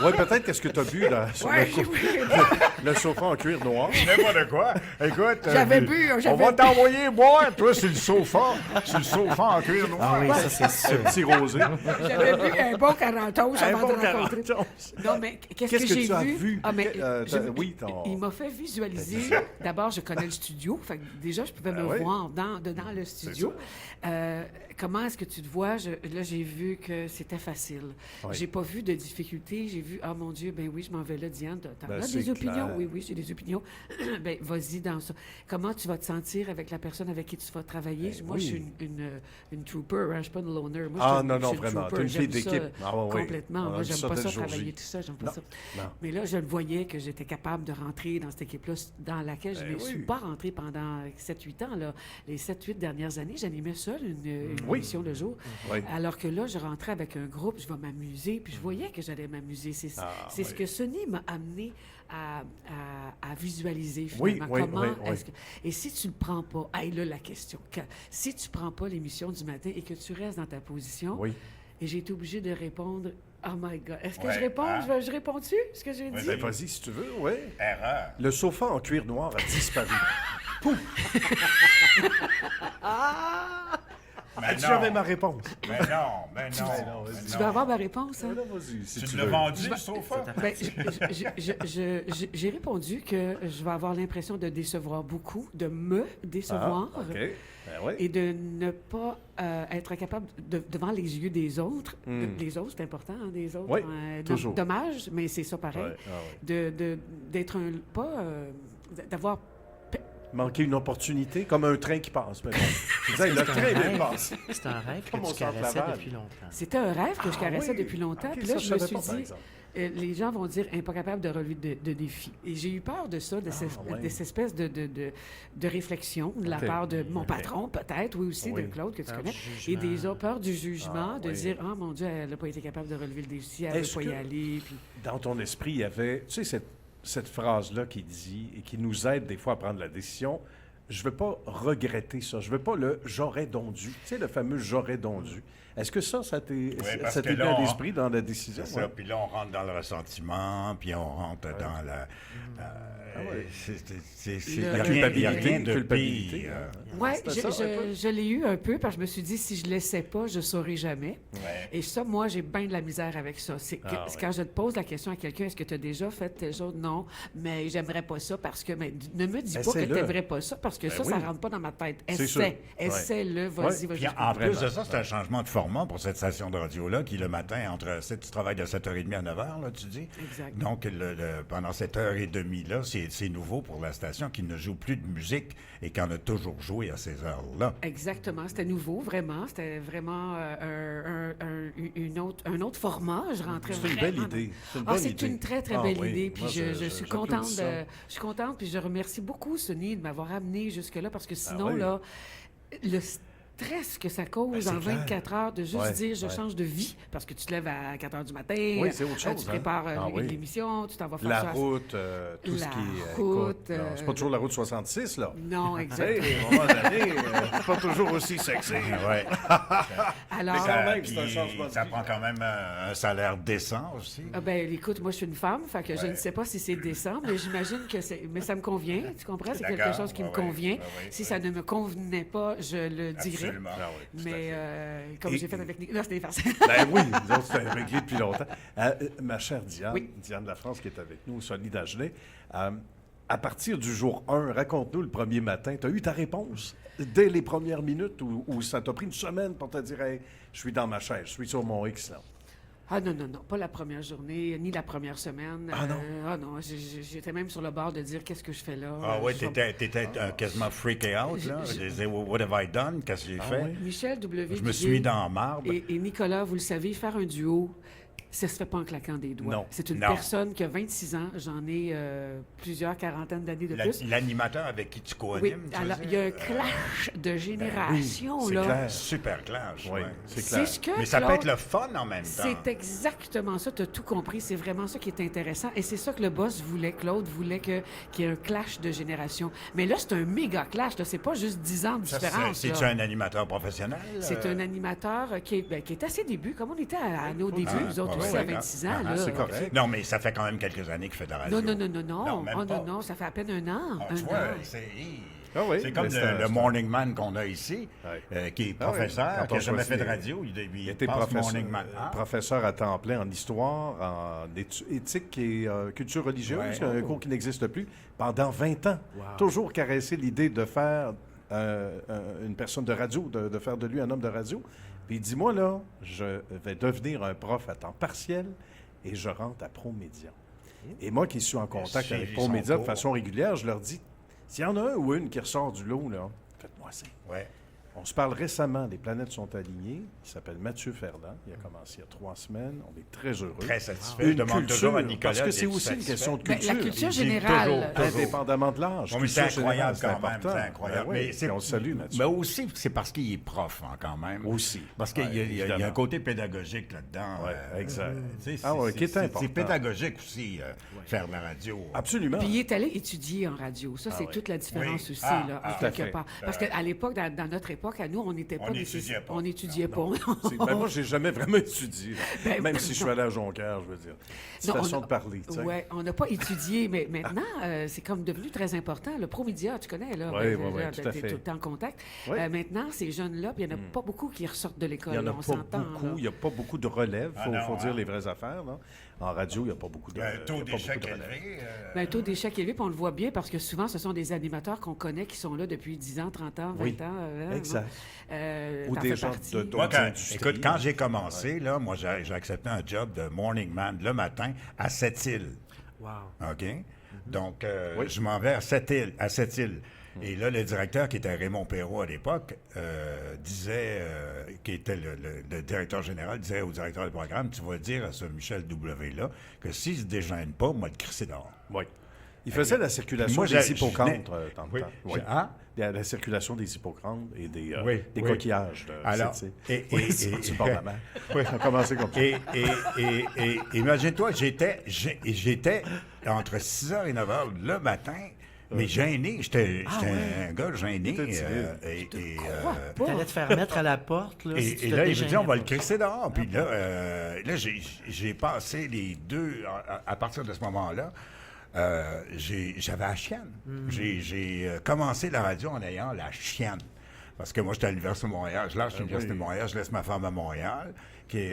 Oui, peut-être qu'est-ce que tu as bu sur le sofa en cuir noir. N'importe quoi. Écoute, j'avais bu. On va t'envoyer boire, toi, sur le sofa en cuir noir. Ah oui, ça, c'est sûr. Un petit rosé. J'avais bu un bon 40 avant de rencontrer. Non, mais qu'est-ce que j'ai vu? Ah, mais il m'a fait visualiser. D'abord, je connais le studio. Fait que déjà, je pouvais me voir dans le studio. Comment est-ce que tu te vois? Là, j'ai vu que c'était facile. J'ai pas vu de difficulté. J'ai vu, ah mon Dieu, ben oui, je m'en vais là, Diane. T'as des opinions? Oui, j'ai des opinions. Ben, vas-y dans ça. Comment tu vas te sentir avec la personne avec qui tu vas travailler? Moi, je suis une trooper, je suis pas une loner. Moi, non, vraiment. Tu es une fille d'équipe. Complètement. Moi, j'aime pas ça travailler tout ça. J'aime pas ça. Mais là, je le voyais que j'étais capable de rentrer dans cette équipe-là dans laquelle je ne suis pas rentrée pendant 7-8 ans. Là. Les 7-8 dernières années, j'animais seule une émission le jour. Alors que là, je rentrais avec un groupe, je vais m'amuser, puis je voyais que j'allais m'amuser. C'est ce que Sony m'a amené à visualiser, finalement. Et si tu ne le prends pas, là, la question, si tu ne prends pas l'émission du matin et que tu restes dans ta position, et j'ai été obligée de répondre, oh my God, est-ce que je réponds? Je réponds-tu, ce que j'ai dit? Ben, vas-y, si tu veux, oui. Erreur. Le sofa en cuir noir a disparu. Pouf! J'avais ma réponse. Mais non. Tu vas avoir ma réponse, hein? Vas-y, si Tu tu l'as veux. vendu, Sofa? Ben, j'ai répondu que je vais avoir l'impression de décevoir beaucoup, de me décevoir. OK. Ben oui. Et de ne pas être capable, devant les yeux des autres, les autres, c'est important, hein, des autres, Oui, toujours. dommage, mais c'est ça pareil, Ouais, ouais. d'être d'avoir... Manquer une opportunité, comme un train qui passe. Maintenant. Je disais, le train, il passe. C'est un rêve que Comme au tu caressais Centre Laval. depuis longtemps. C'était un rêve que je caressais oui? depuis longtemps. OK, Puis ça, là, je je me savais suis pas, par dit, exemple. les gens vont dire, pas capable de relever de défis. Et j'ai eu peur de ça, de cette espèce de réflexion de la OK. part de mon patron, peut-être, oui aussi, Oui. de Claude, que tu Peur connais. du Et des jugement. autres, peur du jugement, de oui. dire, ah mon Dieu, elle n'a pas été capable de relever le défi, elle ne Est-ce veut pas y que- aller. Puis... Dans ton esprit, il y avait, tu sais, cette phrase-là qui dit et qui nous aide des fois à prendre la décision. Je ne veux pas regretter ça. Je ne veux pas le j'aurais donc dû. Tu sais, le fameux j'aurais donc dû. Est-ce que ça t'est parce ça que t'est là, venu à on- l'esprit dans la décision? C'est ça. Ouais. Puis là, on rentre dans le ressentiment, puis on rentre dans la... ouais. Il La n'y a rien de culpabilité, pire. Oui, C'était ça, un peu? je l'ai eu un peu parce que je me suis dit, si je ne laissais pas, je ne saurais jamais. Ouais. Et ça, moi, j'ai bien de la misère avec ça. C'est Ah, ouais. quand je te pose la question à quelqu'un, est-ce que tu as déjà fait telle chose? Non, mais j'aimerais pas ça parce que... Mais ne me dis pas que tu Essaie-le. n'aimerais pas ça parce que Ben ça, oui. ça rentre pas dans ma tête. C'est sûr. Essaie. Essaie-le, vas-y, Ouais. vas-y. Puis en plus Vraiment. de ça, c'est un changement de format pour cette station de radio-là qui, le matin, tu travailles de 7h30 à 9h, là, tu dis? Exact. Donc, pendant cette heure et demie-là, c'est nouveau pour la station qui ne joue plus de musique et qui en a toujours joué à ces heures-là. Exactement. C'était nouveau, vraiment. C'était vraiment un autre format. Je rentrais C'est une vraiment belle dans- idée. C'est une Ah, bonne c'est idée. une très, très Ah belle oui. idée. Puis Moi, je suis contente j'applaudis ça. je suis contente, puis je remercie beaucoup Sonny de m'avoir amené jusque-là parce que sinon, oui. là, le stress que ça cause Ben, c'est en clair. 24 heures de juste Ouais, dire je ouais. change de vie parce que tu te lèves à 4 heures du matin, Oui, c'est autre chose, tu hein. prépares Ah oui. l'émission, tu t'en vas faire La ça. route, tout ce La qui est... route, écoute, non, c'est pas toujours la route 66, là. Non, Tu exactement. sais, à un moment donné, c'est pas toujours aussi sexy. Ouais. Alors, quand même, Puis c'est un changement de ça vie. prend quand même un salaire décent aussi. ben, écoute, moi, je suis une femme, fait que je ne sais pas si c'est décent, mais j'imagine que c'est... Mais ça me convient, tu comprends? C'est quelque D'accord, chose qui me ouais, convient. ouais, ouais, Si ouais. ça ne me convenait pas, je le dirais. Absolument. Ah oui, tout à Mais fait. comme Et- j'ai fait avec Nick... Là, c'était farce. Ben oui, nous autres, c'était réglé depuis longtemps. Ma chère Diane, Oui. Diane Lafrance qui est avec nous, Sonny Dagenet, à partir du jour 1, raconte-nous le premier matin, tu as eu ta réponse dès les premières minutes ou ça t'a pris une semaine pour te dire hey, je suis dans ma chaise, je suis sur mon X là. Ah non, pas la première journée, ni la première semaine. Ah non? Ah non, j'étais même sur le bord de dire qu'est-ce que je fais là. Ah oui, Je vais- t'étais quasiment freaké out, là. Je disais, what have I done? Qu'est-ce que j'ai fait? oui? Michel W. Je me suis Duguay mis dans la marbre. et Nicolas, vous le savez, faire un duo, ça se fait pas en claquant des doigts. Non. C'est une Non. personne qui a 26 ans, j'en ai plusieurs quarantaines d'années de plus. L'animateur avec qui tu Oui, co-animes, tu veux alors, dire? il y a un clash de génération, C'est là. clair. Super clash, Oui, ouais. c'est C'est clair. ce que Mais ça peut Claude- être le fun en même temps. C'est exactement ça, tu as tout compris. C'est vraiment ça qui est intéressant. Et c'est ça que le boss voulait, Claude voulait qu'il y ait un clash de génération. Mais là, c'est un méga clash. Là. C'est pas juste 10 ans de Ça, différence. C'est-tu là. un animateur professionnel? C'est un animateur qui est à ses débuts, comme on était à nos débuts, Ah, nous autres ouais, aussi, ouais, à 26 ans. ah, là. c'est correct. Non, mais ça fait quand même quelques années qu'il fait de la radio. Non. même Oh, pas. non, ça fait à peine un an. Ah, un tu vois, an. Ah oui, c'est comme mais c'est le Morning Man qu'on a ici, Ouais. qui est Ah oui, professeur, quand qui on n'a jamais choisit fait de les- radio. Il était passe professeur, Morning Man. Ah. professeur à temps plein en histoire, en éthique et culture religieuse, Ouais. un cours qui n'existe plus, pendant 20 ans. Wow. Toujours caressé l'idée de faire une personne de radio, de faire de lui un homme de radio. Puis il dit, moi, là, je vais devenir un prof à temps partiel et je rentre à ProMédia. Et moi qui suis en contact suivi avec son ProMédia de cours. façon régulière, je leur dis, s'il y en a un ou une qui ressort du lot, là, faites-moi signe. Ouais. On se parle récemment, les planètes sont alignées. Il s'appelle Mathieu Ferdinand. Il a commencé il y a 3 semaines. On est très heureux. Très satisfait. Une Je demande toujours à culture, Nicolas parce que c'est d'être aussi une satisfait. question de Ben, culture. la culture Il dit générale. toujours. Indépendamment de l'âge. Bon, mais c'est Culture incroyable générale, quand même, important. c'est incroyable. Ben oui, Mais c'est- puis on le salue, Mathieu. Mais aussi, c'est parce qu'il est prof, hein, quand même. Aussi. Parce qu'il y a- il y a évidemment. un côté pédagogique là-dedans. Ouais, exact. Tu sais, Ah ouais, qui est c'est important. pédagogique aussi, faire de la radio. Absolument. Puis il est allé étudier en radio. Ça, c'est oui. toute la différence Oui. aussi, Ah, là, ah, tout à quelque fait. part. Parce qu'à l'époque, dans notre époque, époque, à nous, on n'était pas... On n'étudiait pas. On n'étudiait pas. Moi, j'ai jamais vraiment étudié. Ben, Même si je suis allé à Jonquière, je veux dire. C'est une façon de parler. Oui, on n'a pas étudié, mais maintenant, c'est comme devenu très important. Le Promédia, tu connais, là. Oui, tout à Tu es fait. tout le temps en contact. Oui. Maintenant, ces jeunes-là, il n'y en a pas beaucoup qui ressortent de l'école. Il n'y en a on pas s'entend, beaucoup. là. Il n'y a pas beaucoup de relève. Il faut dire les vraies affaires. Là. En radio, il n'y a pas beaucoup de Un taux il y a pas d'échec beaucoup de relève. élevé. Un taux d'échec élevé, puis on le voit bien parce que souvent, ce sont des animateurs qu'on connaît qui sont là depuis 10 ans, 30 ans, 20 Oui, ans. exact. Ou t'en des fais gens partie. d'autres Moi, industries. écoute, quand j'ai commencé, là, moi, j'ai accepté un job de morning man le matin à Sept-Îles. Wow. OK? Donc, Oui. je m'en vais à Sept-Îles. Et là, le directeur, qui était Raymond Perrault à l'époque, disait, qui était le directeur général, disait au directeur du programme, tu vas dire à ce Michel W-là que s'il ne se déjeune pas, moi, le crisser dehors. Oui. Il faisait la circulation Moi, des je hippocampes venais- dans le Oui. temps. Oui. Hein? La circulation des hippocampes et des Oui, oui. coquillages. Alors, Oui, c'est du bord de la mer. Oui, on a commencé comme ça. Et imagine-toi, j'étais entre 6h et 9h le matin, mais gêné. J'étais un gars gêné. T'allais te faire mettre à la porte, là. si tu Et te là, il me dégênais dit, on va pas. le crisser dehors. Puis là, j'ai passé les deux, à partir de ce moment-là, j'avais la chienne. J'ai commencé la radio en ayant la chienne. Parce que moi, j'étais à l'Université de Montréal. Je lâche l'Université de Montréal, je laisse ma femme à Montréal.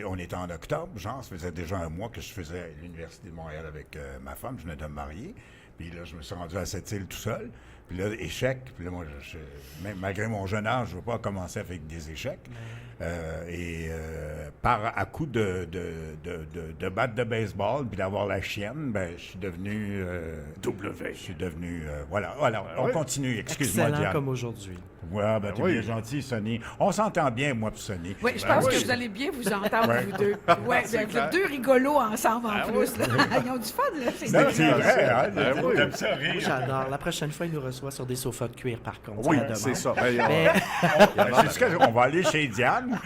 On était en octobre, genre, ça faisait déjà un mois que je faisais à l'Université de Montréal avec ma femme. Je venais de me marier. Puis là, je me suis rendu à Sept-Îles tout seul. Puis là, échec. Puis là, moi, même malgré mon jeune âge, je ne veux pas commencer avec des échecs. À coup de batte de baseball, puis d'avoir la chienne, ben, je suis devenu... W. Je suis devenu... voilà, on oui. continue. Excuse-moi, Excellent Diane. comme aujourd'hui. Ouais, ben, t'es oui. bien gentil, Sonny. On s'entend bien, moi puis Sonny. Oui, je pense oui. que vous allez bien vous entendre, Ouais. vous deux. Ouais, vous êtes deux rigolos ensemble en plus. Là. Ils ont du fun, là. C'est Ben, ça. c'est vrai, hein? Ben oui. T'aimes ça Moi, rire? j'adore. La prochaine fois, il nous reçoit sur des sofas de cuir, par contre. Oui, à la demande. c'est ça. Ben, Mais On va aller chez Diane.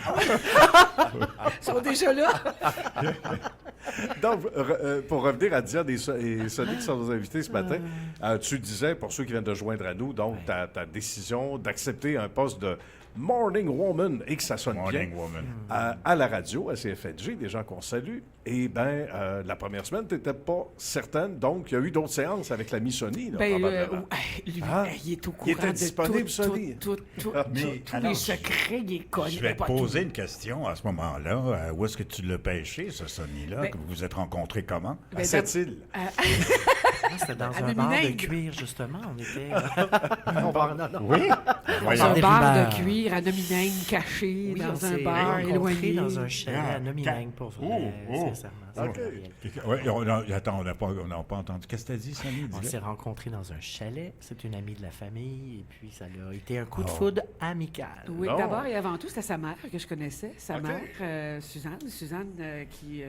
Ils sont déjà là. Donc, pour revenir à Diane et Sonny qui sont nos invités ce matin, tu disais, pour ceux qui viennent de joindre à nous, donc ta décision d'accepter un poste de Morning Woman, et que ça sonne Morning bien, Woman. à la radio, à CFNG, des gens qu'on salue. Et bien, la première semaine, tu n'étais pas certaine, donc il y a eu d'autres séances avec l'ami Sonny, là, probablement. Lui, Ah. il est au Il courant était de disponible, tout, Sonny. Mais, tous alors, les secrets, il est connu. Je vais te poser une question à ce moment-là. Où est-ce que tu l'as pêché, ce Sonny-là, Ben- que vous vous êtes rencontrés comment? À Sept-Îles. c'était dans À un bar de Nomineng. cuir, justement. On était... on va... Non, non. Oui? Dans un des bar rumeurs. de cuir à Nomineng, caché Oui, on dans un s'est bar rencontrés éloigné. dans un chalet à Ah, Nomineng, pour vrai, oh. sincèrement. C'est OK. pas réel. Oui, attends, on n'a pas entendu. Qu'est-ce que tu as dit, Sonny? On Dis-le. s'est rencontrés dans un chalet. C'est une amie de la famille. Et puis, ça a été un coup de Oh. foudre amical. Oui, Non. d'abord et avant tout, c'était sa mère que je connaissais. Sa OK. mère, Suzanne. Suzanne, qui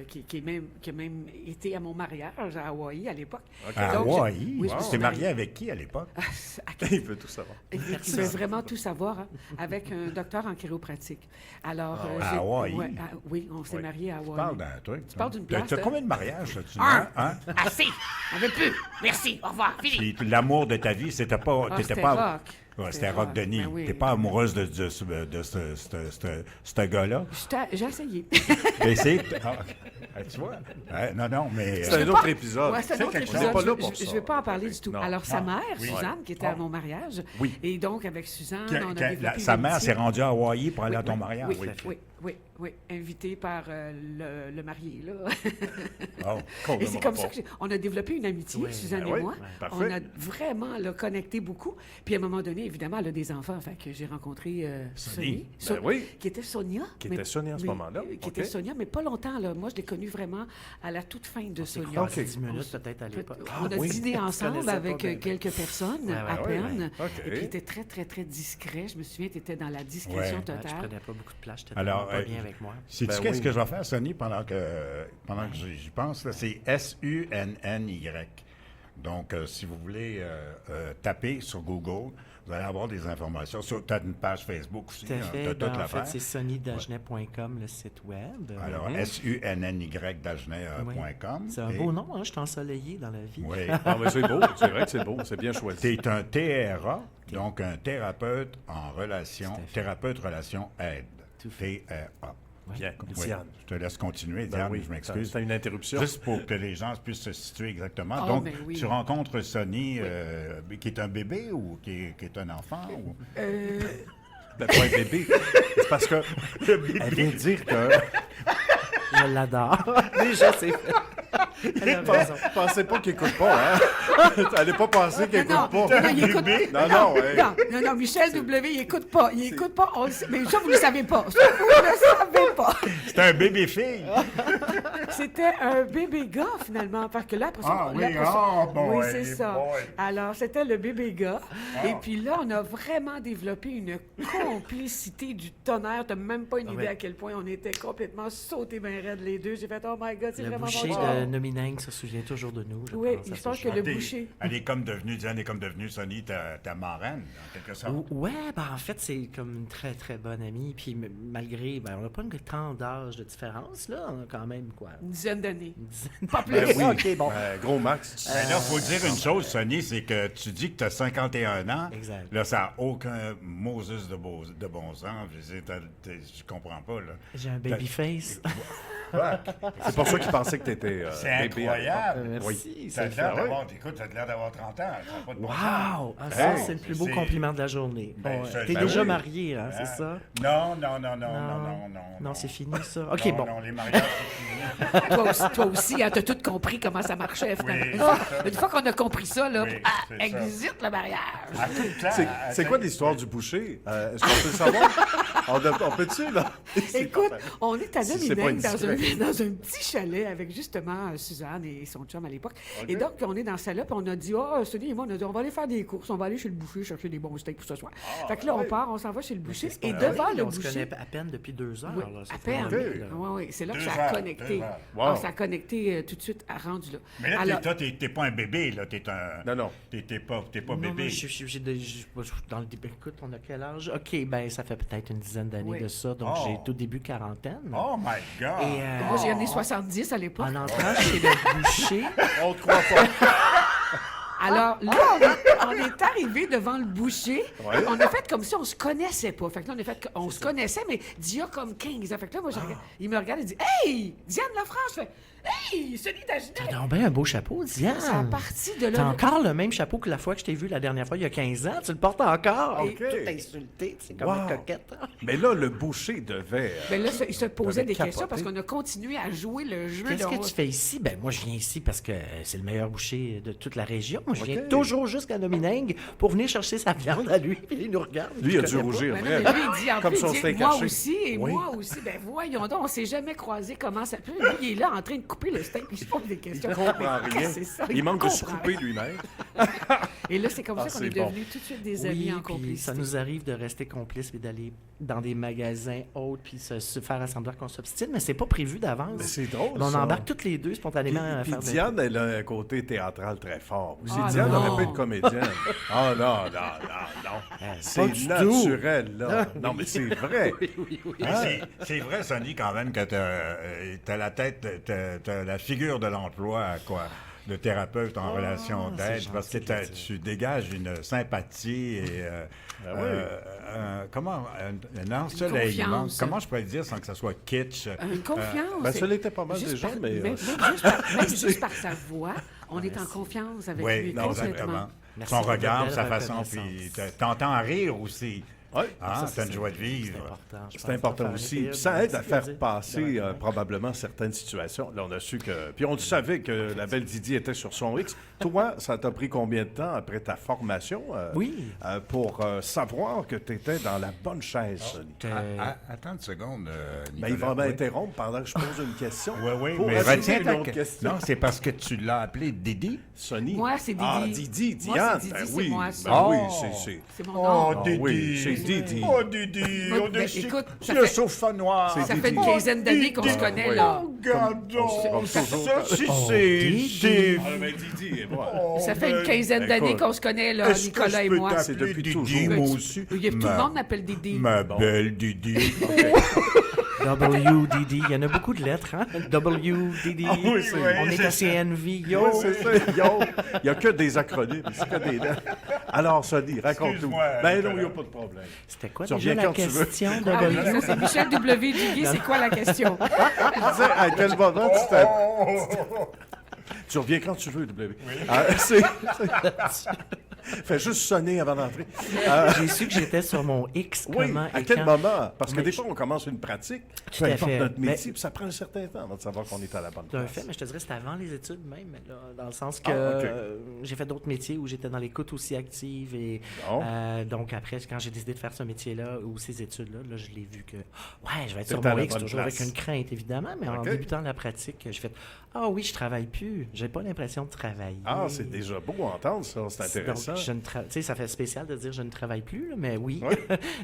a même été à mon mariage à Hawaï à l'époque. À Donc, Hawaï? oui, je me Tu suis t'es marié avec qui à l'époque? Il veut tout savoir. Il veut vraiment tout savoir, hein, avec un docteur en chiropratique. Alors, À Hawaï? oui, on s'est Oui. mariés à Hawaï. Tu parles d'un truc. Tu parles d'une place, Tu as hein? combien de mariages? Là, Un. Assez! On veut plus! Merci! Au revoir! Fini! Puis l'amour de ta vie, c'était pas... Ah, t'étais c'était pas rock. Ouais, C'était c'était Rock rock. Denis. Ben oui. T'es pas amoureuse de ce gars-là? J'ai essayé. T'as essayé? Tu vois? Non, mais... C'est un autre épisode. Ouais, c'est un C'est autre quelque chose. épisode. On n'est pas là pour Je ça. ne vais pas en parler du tout. Non. Alors, sa Non. mère, Oui. Suzanne, qui était à mon mariage, Oui. et donc avec Suzanne, que- on a que développé sa une mère amitié. s'est rendue à Hawaï pour aller à ton Oui, mariage. oui, invité par le marié, là. Oh. Et c'est comme ça qu'on a développé une amitié, Oui, Suzanne ben et oui, moi. parfait. On a vraiment là, connecté beaucoup. Puis à un moment donné, évidemment, elle a des enfants. Fait que j'ai rencontré Sonny. Sonny. Ben oui. Qui était Sonia. Qui était Sonia à ce moment-là. Qui était OK. Sonia, mais pas longtemps. Là. Moi, je l'ai connue vraiment à la toute fin de Sonia. Croisés OK. 10 minutes peut-être à l'époque. On a oui. dîné On se ensemble connaissait avec pas bien. quelques personnes, Ouais, à ouais, peine. ouais. OK. Et puis, il était très, très, très discret. Je me souviens, tu étais dans la discrétion Ouais. Ouais, je totale. prenais pas beaucoup de place. J'étais Alors, tellement pas bien avec moi. Sais-tu Ben qu'est-ce oui. que je vais faire, Sonny, pendant que j'y pense? là? C'est SUNNY. Donc, si vous voulez taper sur Google, vous Vous allez avoir des informations. Tu as une page Facebook aussi. Tout à fait. Tu as toute En l'affaire. fait, c'est sonnydagenet.com, le site web. Alors, sunny-dagenet.com. C'est un beau nom, hein? Je suis ensoleillé dans la vie. Oui. Ah, mais c'est beau, c'est vrai que c'est beau, c'est bien choisi. Tu es un TRA, donc un thérapeute en relation, Tout à fait. thérapeute relation aide. Tout à fait. TRA. Bien, Oui. Diane. Je te laisse continuer, Ben Diane, oui, je m'excuse. C'était une interruption. Juste pour que les gens puissent se situer exactement. Ah, Donc, ben oui. tu rencontres Sonny, qui est un bébé ou qui est un enfant? Ou... Ben, pas un bébé. C'est parce que elle vient de dire que... Je l'adore. Déjà, c'est fait. Elle a raison. Pensez pas qu'il écoute pas, hein? Allez pas penser qu'il écoute Non, pas. non, il écoute Non, non, ouais. non, Michel W, il écoute pas. Il écoute pas, on le sait. Mais ça, vous ne le savez pas. Ça, vous ne le savez pas. C'est un bébé-fille! C'était un bébé gars, finalement, parce que là, après ça... Ah oui, là, après ça- boy, oui, c'est ça. boy. Alors, c'était le bébé gars. Et puis là, on a vraiment développé une complicité du tonnerre. T'as même pas une idée à quel point on était complètement sautés bien raides les deux. J'ai fait, oh my God, c'est Le vraiment boucher bon. de Nomineng se souvient toujours de nous. Oui, à je ce pense que jour. le boucher... Diane est comme devenue, Sonny, ta marraine, en quelque sorte. Ouais, ben en fait, c'est comme une très, très bonne amie. Puis malgré, ben, on n'a pas une tant d'âge de différence, là. On a quand même, quoi, Une dizaine d'années. une dizaine. Pas plus. Ben oui. OK, bon. Gros Max. Mais là, il faut dire une chose, Sonny, c'est que tu dis que tu as 51 ans. Exact. Là, ça n'a aucun Moses de bon sens. Je comprends pas, là. J'ai un baby face. C'est pour ça qu'il pensait que t'étais C'est bébé. incroyable. Merci. Ça a c'est l'air le fun. d'avoir, écoute, ça a l'air d'avoir 30 ans. Ça n'a pas de bon sens. Wow! Ah, ça, Hey, c'est le plus beau c'est- compliment de la journée. Ben, Bon, je- t'es ben déjà oui. marié, hein, c'est ça? Non. Non, c'est fini, ça. OK, Non, bon. non, les mariages, c'est fini. Toi aussi, hein, t'as tout compris comment ça marchait, finalement. Oui, Une fois- c'est ça. une fois qu'on a compris ça, là, Oui, c'est ça. exit le mariage. À tout le temps, C'est quoi l'histoire du boucher? Est-ce qu'on peut le savoir? On peut-tu, là? Écoute, on est à Si c'est pas Nomineng indiscret. dans un petit chalet avec justement Suzanne et son chum à l'époque. Et donc, on est dans ça là, puis on a dit, Sonny et moi, on a dit, on va aller faire des courses, on va aller chez le boucher chercher des bons steaks pour ce soir. Fait que là, on part, on s'en va chez le boucher. Et devant le on se connaît boucher. à peine depuis 2 heures. Oui, là, ça à fait peine. un OK. moment, là. Oui, c'est là que 2 ça a heures, connecté. 2 heures. Wow. Ah, ça a connecté tout de suite à rendu là. Mais là, Alors, toi, t'es pas un bébé, là. T'es un... Non. T'es pas Non, bébé. non, dans le début, écoute, on a quel âge? OK, ben ça fait peut-être une dizaine d'années Oui. de ça, donc Oh. j'ai tout début quarantaine. Oh my God! Et moi, j'ai amené 70 à l'époque. en entrant chez le boucher, On te croit pas. Alors là, on est arrivé devant le boucher. Ouais. On a fait comme si on se connaissait pas. Fait que là, on a fait on se connaissait, mais d'il y a comme 15 ans. Fait que là, moi, il me regarde et dit, Hey, Diane Lafrance! Je fais, Hey, Sonny Dagenet! t'as donc bien un beau chapeau, Diane. Ça a parti de là. T'as encore le même chapeau que la fois que je t'ai vu la dernière fois, il y a 15 ans. Tu le portes encore. OK. Tout insulté, c'est comme Wow. une coquette. Mais là, le boucher devait... Ben là, il se posait Devait des questions capoter. parce qu'on a continué à jouer le jeu. Qu'est-ce de- que tu fais ici? Ben moi, je viens ici parce que c'est le meilleur boucher de toute la région. Je viens OK. toujours jusqu'à Nomineng pour venir chercher sa viande à lui. Puis il nous regarde. Lui, il a Je dû connais pas. rougir, Ben non, vrai. mais lui, il dit, en Comme plus, son il dit, steak moi haché. aussi, et Oui. moi aussi. Ben voyons donc, on s'est jamais croisés. Comment ça... Puis lui, il est là en train de couper le steak, puis il se pose des questions. Il comprend Mais rien. qu'est-ce que c'est ça? Il manque de se comprend couper rien. lui-même. Et là, c'est comme Ah, ça qu'on c'est est bon. devenus tout de suite des Oui, amis en puis complicité. ça nous arrive de rester complices et d'aller dans des magasins autres puis se faire à semblant qu'on s'obstine, mais c'est pas prévu d'avance. Mais c'est drôle, Mais on ça. embarque toutes les deux spontanément à Puis faire des- Diane, elle a un côté théâtral très fort. Aussi. Ah, Diane non. aurait pu être comédienne. Ah non. C'est du tout. naturel, là. Non, mais c'est vrai. Mais c'est vrai, Sonny, quand même, que t'as la tête, t'as la figure de l'emploi, quoi, de thérapeute en relation c'est d'aide, gentil parce que de le dire. tu dégages une sympathie et un ensoleillement. confiance. Comment je pourrais le dire sans que ça soit kitsch? Une confiance. Ben, ça l'était pas mal Juste déjà, par- mais... même juste par sa voix, on est en confiance avec Oui, lui non, complètement. exactement. Merci Son pour regard, votre sa belle façon, reconnaissance. puis t'entends rire aussi. Ouais. Ah, Ça, t'as une c'est- joie de C'est vivre. important. je C'est pense, important pour faire aussi. rire, Puis ça aide à merci faire de le dire. passer Ouais. probablement certaines situations. Là, on a su que... Puis on savait que la belle Didi était sur son X. Toi, ça t'a pris combien de temps après ta formation Oui. pour savoir que tu étais dans la bonne chaise, Sonny? Attends une seconde, Ben, il va Nicolas. Oui. m'interrompre pendant que je pose une question. Oui, Pour mais ajouter retiens une ta autre question. Non, c'est parce que tu l'as appelé Didi. Sonny. Moi, c'est Didi. Ah, Didi, Moi, Diane. c'est Didi, ben c'est oui. moi, ça. Ben oui, Oh. c'est... C'est mon Oh, nom. Ah Didi. oui, c'est Didi. Oh, Didi, on Ben, est écoute, c'est le sofa noir. Ça fait une quinzaine d'années qu'on se connaît, là. Regardons, ça, si Oh, c'est... Didi. Ah, ben Didi, et moi. Ça fait une quinzaine d'années écoute, qu'on se connaît, là, Est-ce que Nicolas je et peux moi. C'est t'appeler depuis Didi, toujours. moi aussi? Tout le monde m'appelle Didi. Ma belle Didi. WDD. Il y en a beaucoup de lettres, hein? WDD. Ah oui, c'est- On est à CNV. Yo! Oui, c'est ça. Yo, il n'y a que des acronymes, c'est que des lettres. Alors, Sonny, raconte-nous. Excuse-moi, Ben non, Nicolas. il n'y a pas de problème. C'était quoi Tu déjà reviens la quand tu veux. question, Ah oui, W? ça, c'est Michel W. Duguay. C'est quoi la question? Tu sais, à quel moment tu t'as... Tu reviens quand tu veux, W. Fais juste sonner avant d'entrer. J'ai su que j'étais sur mon X. Oui, Comment à et quel quand. moment? Parce que Mais des fois, on commence une pratique, Tout peu à importe fait. notre métier, Mais- puis ça prend un certain temps avant de savoir qu'on est à la bonne D'un place. fait, mais je te dirais que c'était avant les études même, mais là, dans le sens que Ah, ok. j'ai fait d'autres métiers où j'étais dans l'écoute aussi active et Bon. donc après quand j'ai décidé de faire ce métier-là ou ces études-là, là je l'ai vu que ouais je vais être T'étais sur à mon la X bonne toujours place. avec une crainte évidemment, mais en Ok. débutant la pratique, j'ai fait ah oui je travaille plus, j'ai pas l'impression de travailler. Ah, c'est déjà beau à entendre, ça. C'est intéressant. Donc, tu sais, ça fait spécial de dire je ne travaille plus, là, mais oui, Oui,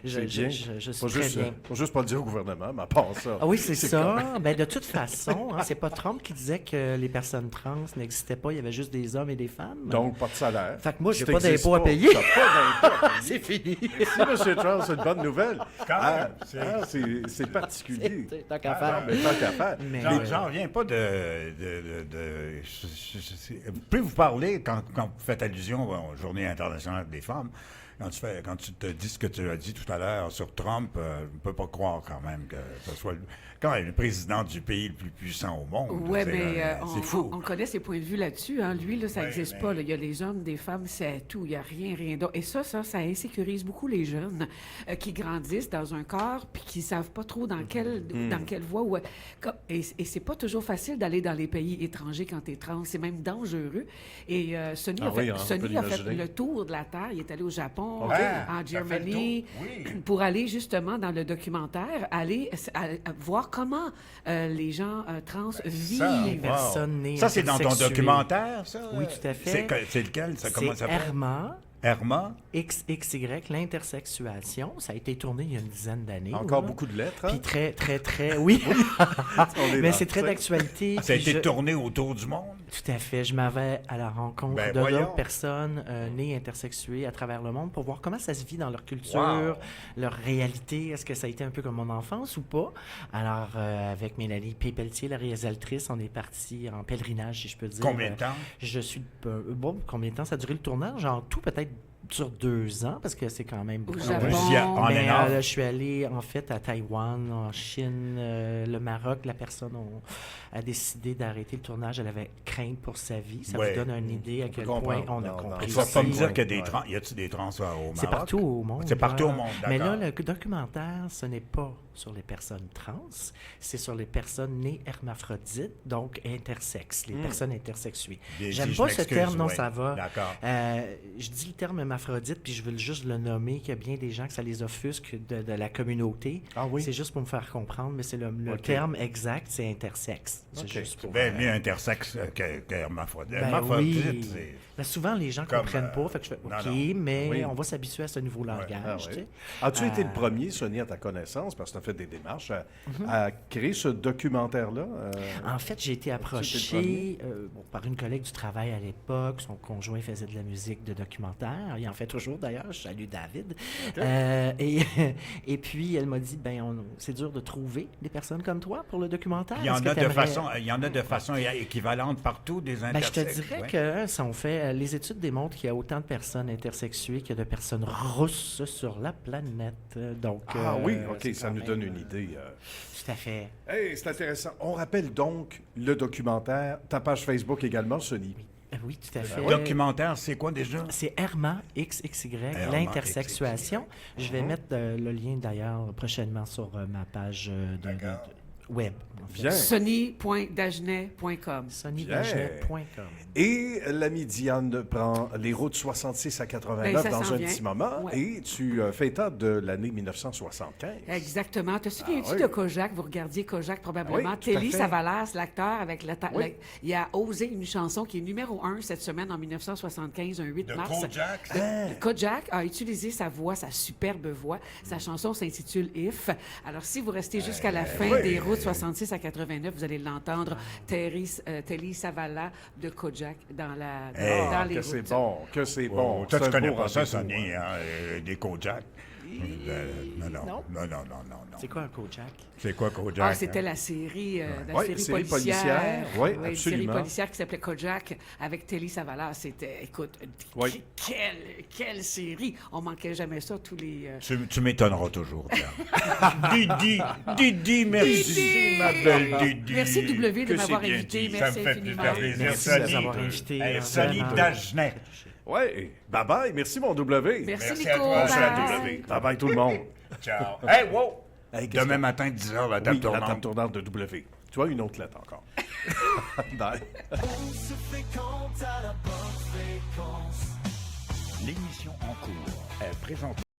je, c'est je, bien. je suis Faut très juste, bien. faut juste pas le dire au gouvernement, mais à part ça. Ah oui, c'est ça. correct. Ben, de toute façon, hein, c'est pas Trump qui disait que les personnes trans n'existaient pas, il y avait juste des hommes et des femmes. Donc, pas de salaire. Fait que moi, j'ai Si pas t'existes d'impôt à pas, payer. t'as pas d'impôt. c'est fini. Si, M. Trump, c'est une bonne nouvelle. Quand même, C'est particulier. Tant qu'à Ah, faire. mais tant qu'à faire. Mais- J'en reviens pas Pouvez-vous parler, quand vous faites allusion aux Journée internationale des femmes, quand tu te dis ce que tu as dit tout à l'heure sur Trump, on ne peut pas croire quand même que ce soit quand même le président du pays le plus puissant au monde. Oui, mais c'est fou. on connaît ses points de vue là-dessus. Hein. Lui, là, ça Ouais, n'existe mais- pas. Là. Il y a les hommes, des femmes, c'est tout. Il n'y a rien d'autre. Et ça insécurise beaucoup les jeunes qui grandissent dans un corps puis qui ne savent pas trop dans quelle voie. Et c'est pas toujours facile d'aller dans les pays étrangers quand tu es trans. C'est même dangereux. Et Sonny Ah a fait, oui, hein, on Sonny peut a fait l'imaginer. le tour de la Terre. Il est allé au Japon, OK. en Ça fait le Germany, tour. Oui. pour aller justement dans le documentaire, aller à voir comment les gens trans vivent. Les Wow. personnes nées Ça, c'est dans ton intersexuées. documentaire, ça? Oui, tout à fait. C'est lequel? Ça, comment ça C'est s'appelle? Herma, Herma? XXY, l'intersexuation. Ça a été tourné il y a une dizaine d'années. Encore là. beaucoup de lettres. Hein? Puis très, oui. On est Mais dans- c'est très d'actualité. Ça a puis été je- tourné autour du monde? Tout à fait. Je m'en vais à la rencontre Ben, de voyons. d'autres personnes nées intersexuées à travers le monde pour voir comment ça se vit dans leur culture, Wow. leur réalité. Est-ce que ça a été un peu comme mon enfance ou pas? Alors, avec Mélanie Pépeltier, la réalisatrice, on est parti en pèlerinage, si je peux dire. Combien de temps? Je suis... bon, combien de temps ça a duré le tournage? En tout, peut-être sur 2 ans, parce que c'est quand même beaucoup. Japon. En Mais énorme. je suis allé en fait à Taïwan, en Chine, le Maroc. La personne a décidé d'arrêter le tournage. Elle avait crainte pour sa vie. Ça Ouais. vous donne une idée à quel comprendre. point on a Non, non. compris. Tu vas pas me ici. dire qu'il y a des Ouais. trans. Y a-t-il des trans au Maroc? C'est partout au monde. C'est partout là. au monde, Mais là, d'accord. le documentaire, ce n'est pas sur les personnes trans, c'est sur les personnes nées hermaphrodites, donc intersexes, les personnes intersexuées. Bien J'aime dit, je pas ce m'excuse, terme, non, ouais. ça va. D'accord. Je dis le terme hermaphrodite, puis je veux juste le nommer, qu'il y a bien des gens que ça les offusque de la communauté. Ah oui? C'est juste pour me faire comprendre, mais c'est le Ok. terme exact, c'est intersexe. C'est Ok. juste pour... Ben, mieux intersexe qu'hermaphrodite. Ben Hermaphrodite, oui. c'est... Ben, souvent, les gens Comme, comprennent pas, fait que je fais non, OK, non. mais Oui. on va s'habituer à ce nouveau langage. Ah, tu oui. sais. As-tu été le premier, Sonia, à ta connaissance, parce que tu as fait des démarches, à créer ce documentaire-là? En fait, j'ai été le approché par une collègue du travail à l'époque. Son conjoint faisait de la musique de documentaire. Il en fait toujours, d'ailleurs. Je salue David. Et puis, elle m'a dit, c'est dur de trouver des personnes comme toi pour le documentaire. Il y en Est-ce que a de t'aimerais- il y en a de façon équivalente partout, des Je te intersexes. dirais ouais. que si on fait, les études démontrent qu'il y a autant de personnes intersexuées que de personnes russes sur la planète. Donc, Ah oui, OK, c'est ça quand nous même, donne une idée. Tout à fait. Hey, c'est intéressant. On rappelle donc le documentaire, ta page Facebook également, Sony. Oui, tout à fait. Documentaire, c'est quoi déjà? C'est Herma XXY, Herma l'intersexuation. Je vais mettre le lien d'ailleurs prochainement sur ma page web. En fait. Bien. Sonny.dagenet.com. sonnydagenet.com. Et l'ami Diane prend les routes 66 à 89 Ben, ça dans s'en un vient. petit moment Ouais. et tu fais état de l'année 1975. Exactement. Te souviens-tu oui. de Kojak? Vous regardiez Kojak probablement. Oui, tout à Telly fait. Savalas, l'acteur, avec Oui. il a osé une chanson qui est numéro 1 cette semaine en 1975, un 8 De mars. Kojak. Kojak a utilisé sa voix, sa superbe voix. Sa chanson s'intitule If. Alors, si vous restez jusqu'à la fin oui. des routes 66 à 89, vous allez l'entendre. Telly Savalas de Kojak dans les que routes. c'est bon, que c'est bon. Toi, C'est tu un connais beau pas ça, rendez-vous, Sonny, hein. des Kojak? Non. C'est quoi un Kojak? C'est quoi Kojak? Ah, c'était la série, Ouais, série policière. Oui, Oui, une série absolument. policière qui s'appelait Kojak avec Telly Savalas. C'était, écoute, Oui. quelle série! On manquait jamais ça tous les... Tu m'étonneras toujours, Diane. Didi, merci, ma belle Didi. Merci W de Que m'avoir c'est bien invité. dit. Merci Ça me fait infiniment. super plaisir. Merci de nous avoir invités. Hey, Sonny Vraiment. Dagenet. Oui, bye-bye. Merci, mon W. Merci, Merci Nico. à toi, Bye. W. Bye-bye, tout le monde. Ciao. Hey, wow! Hey, qu'est-ce Demain matin, 10h, la table Oui, la tournante. table tournante de W. Tu vois, une autre lettre encore. Bye. L'émission en cours est présentée.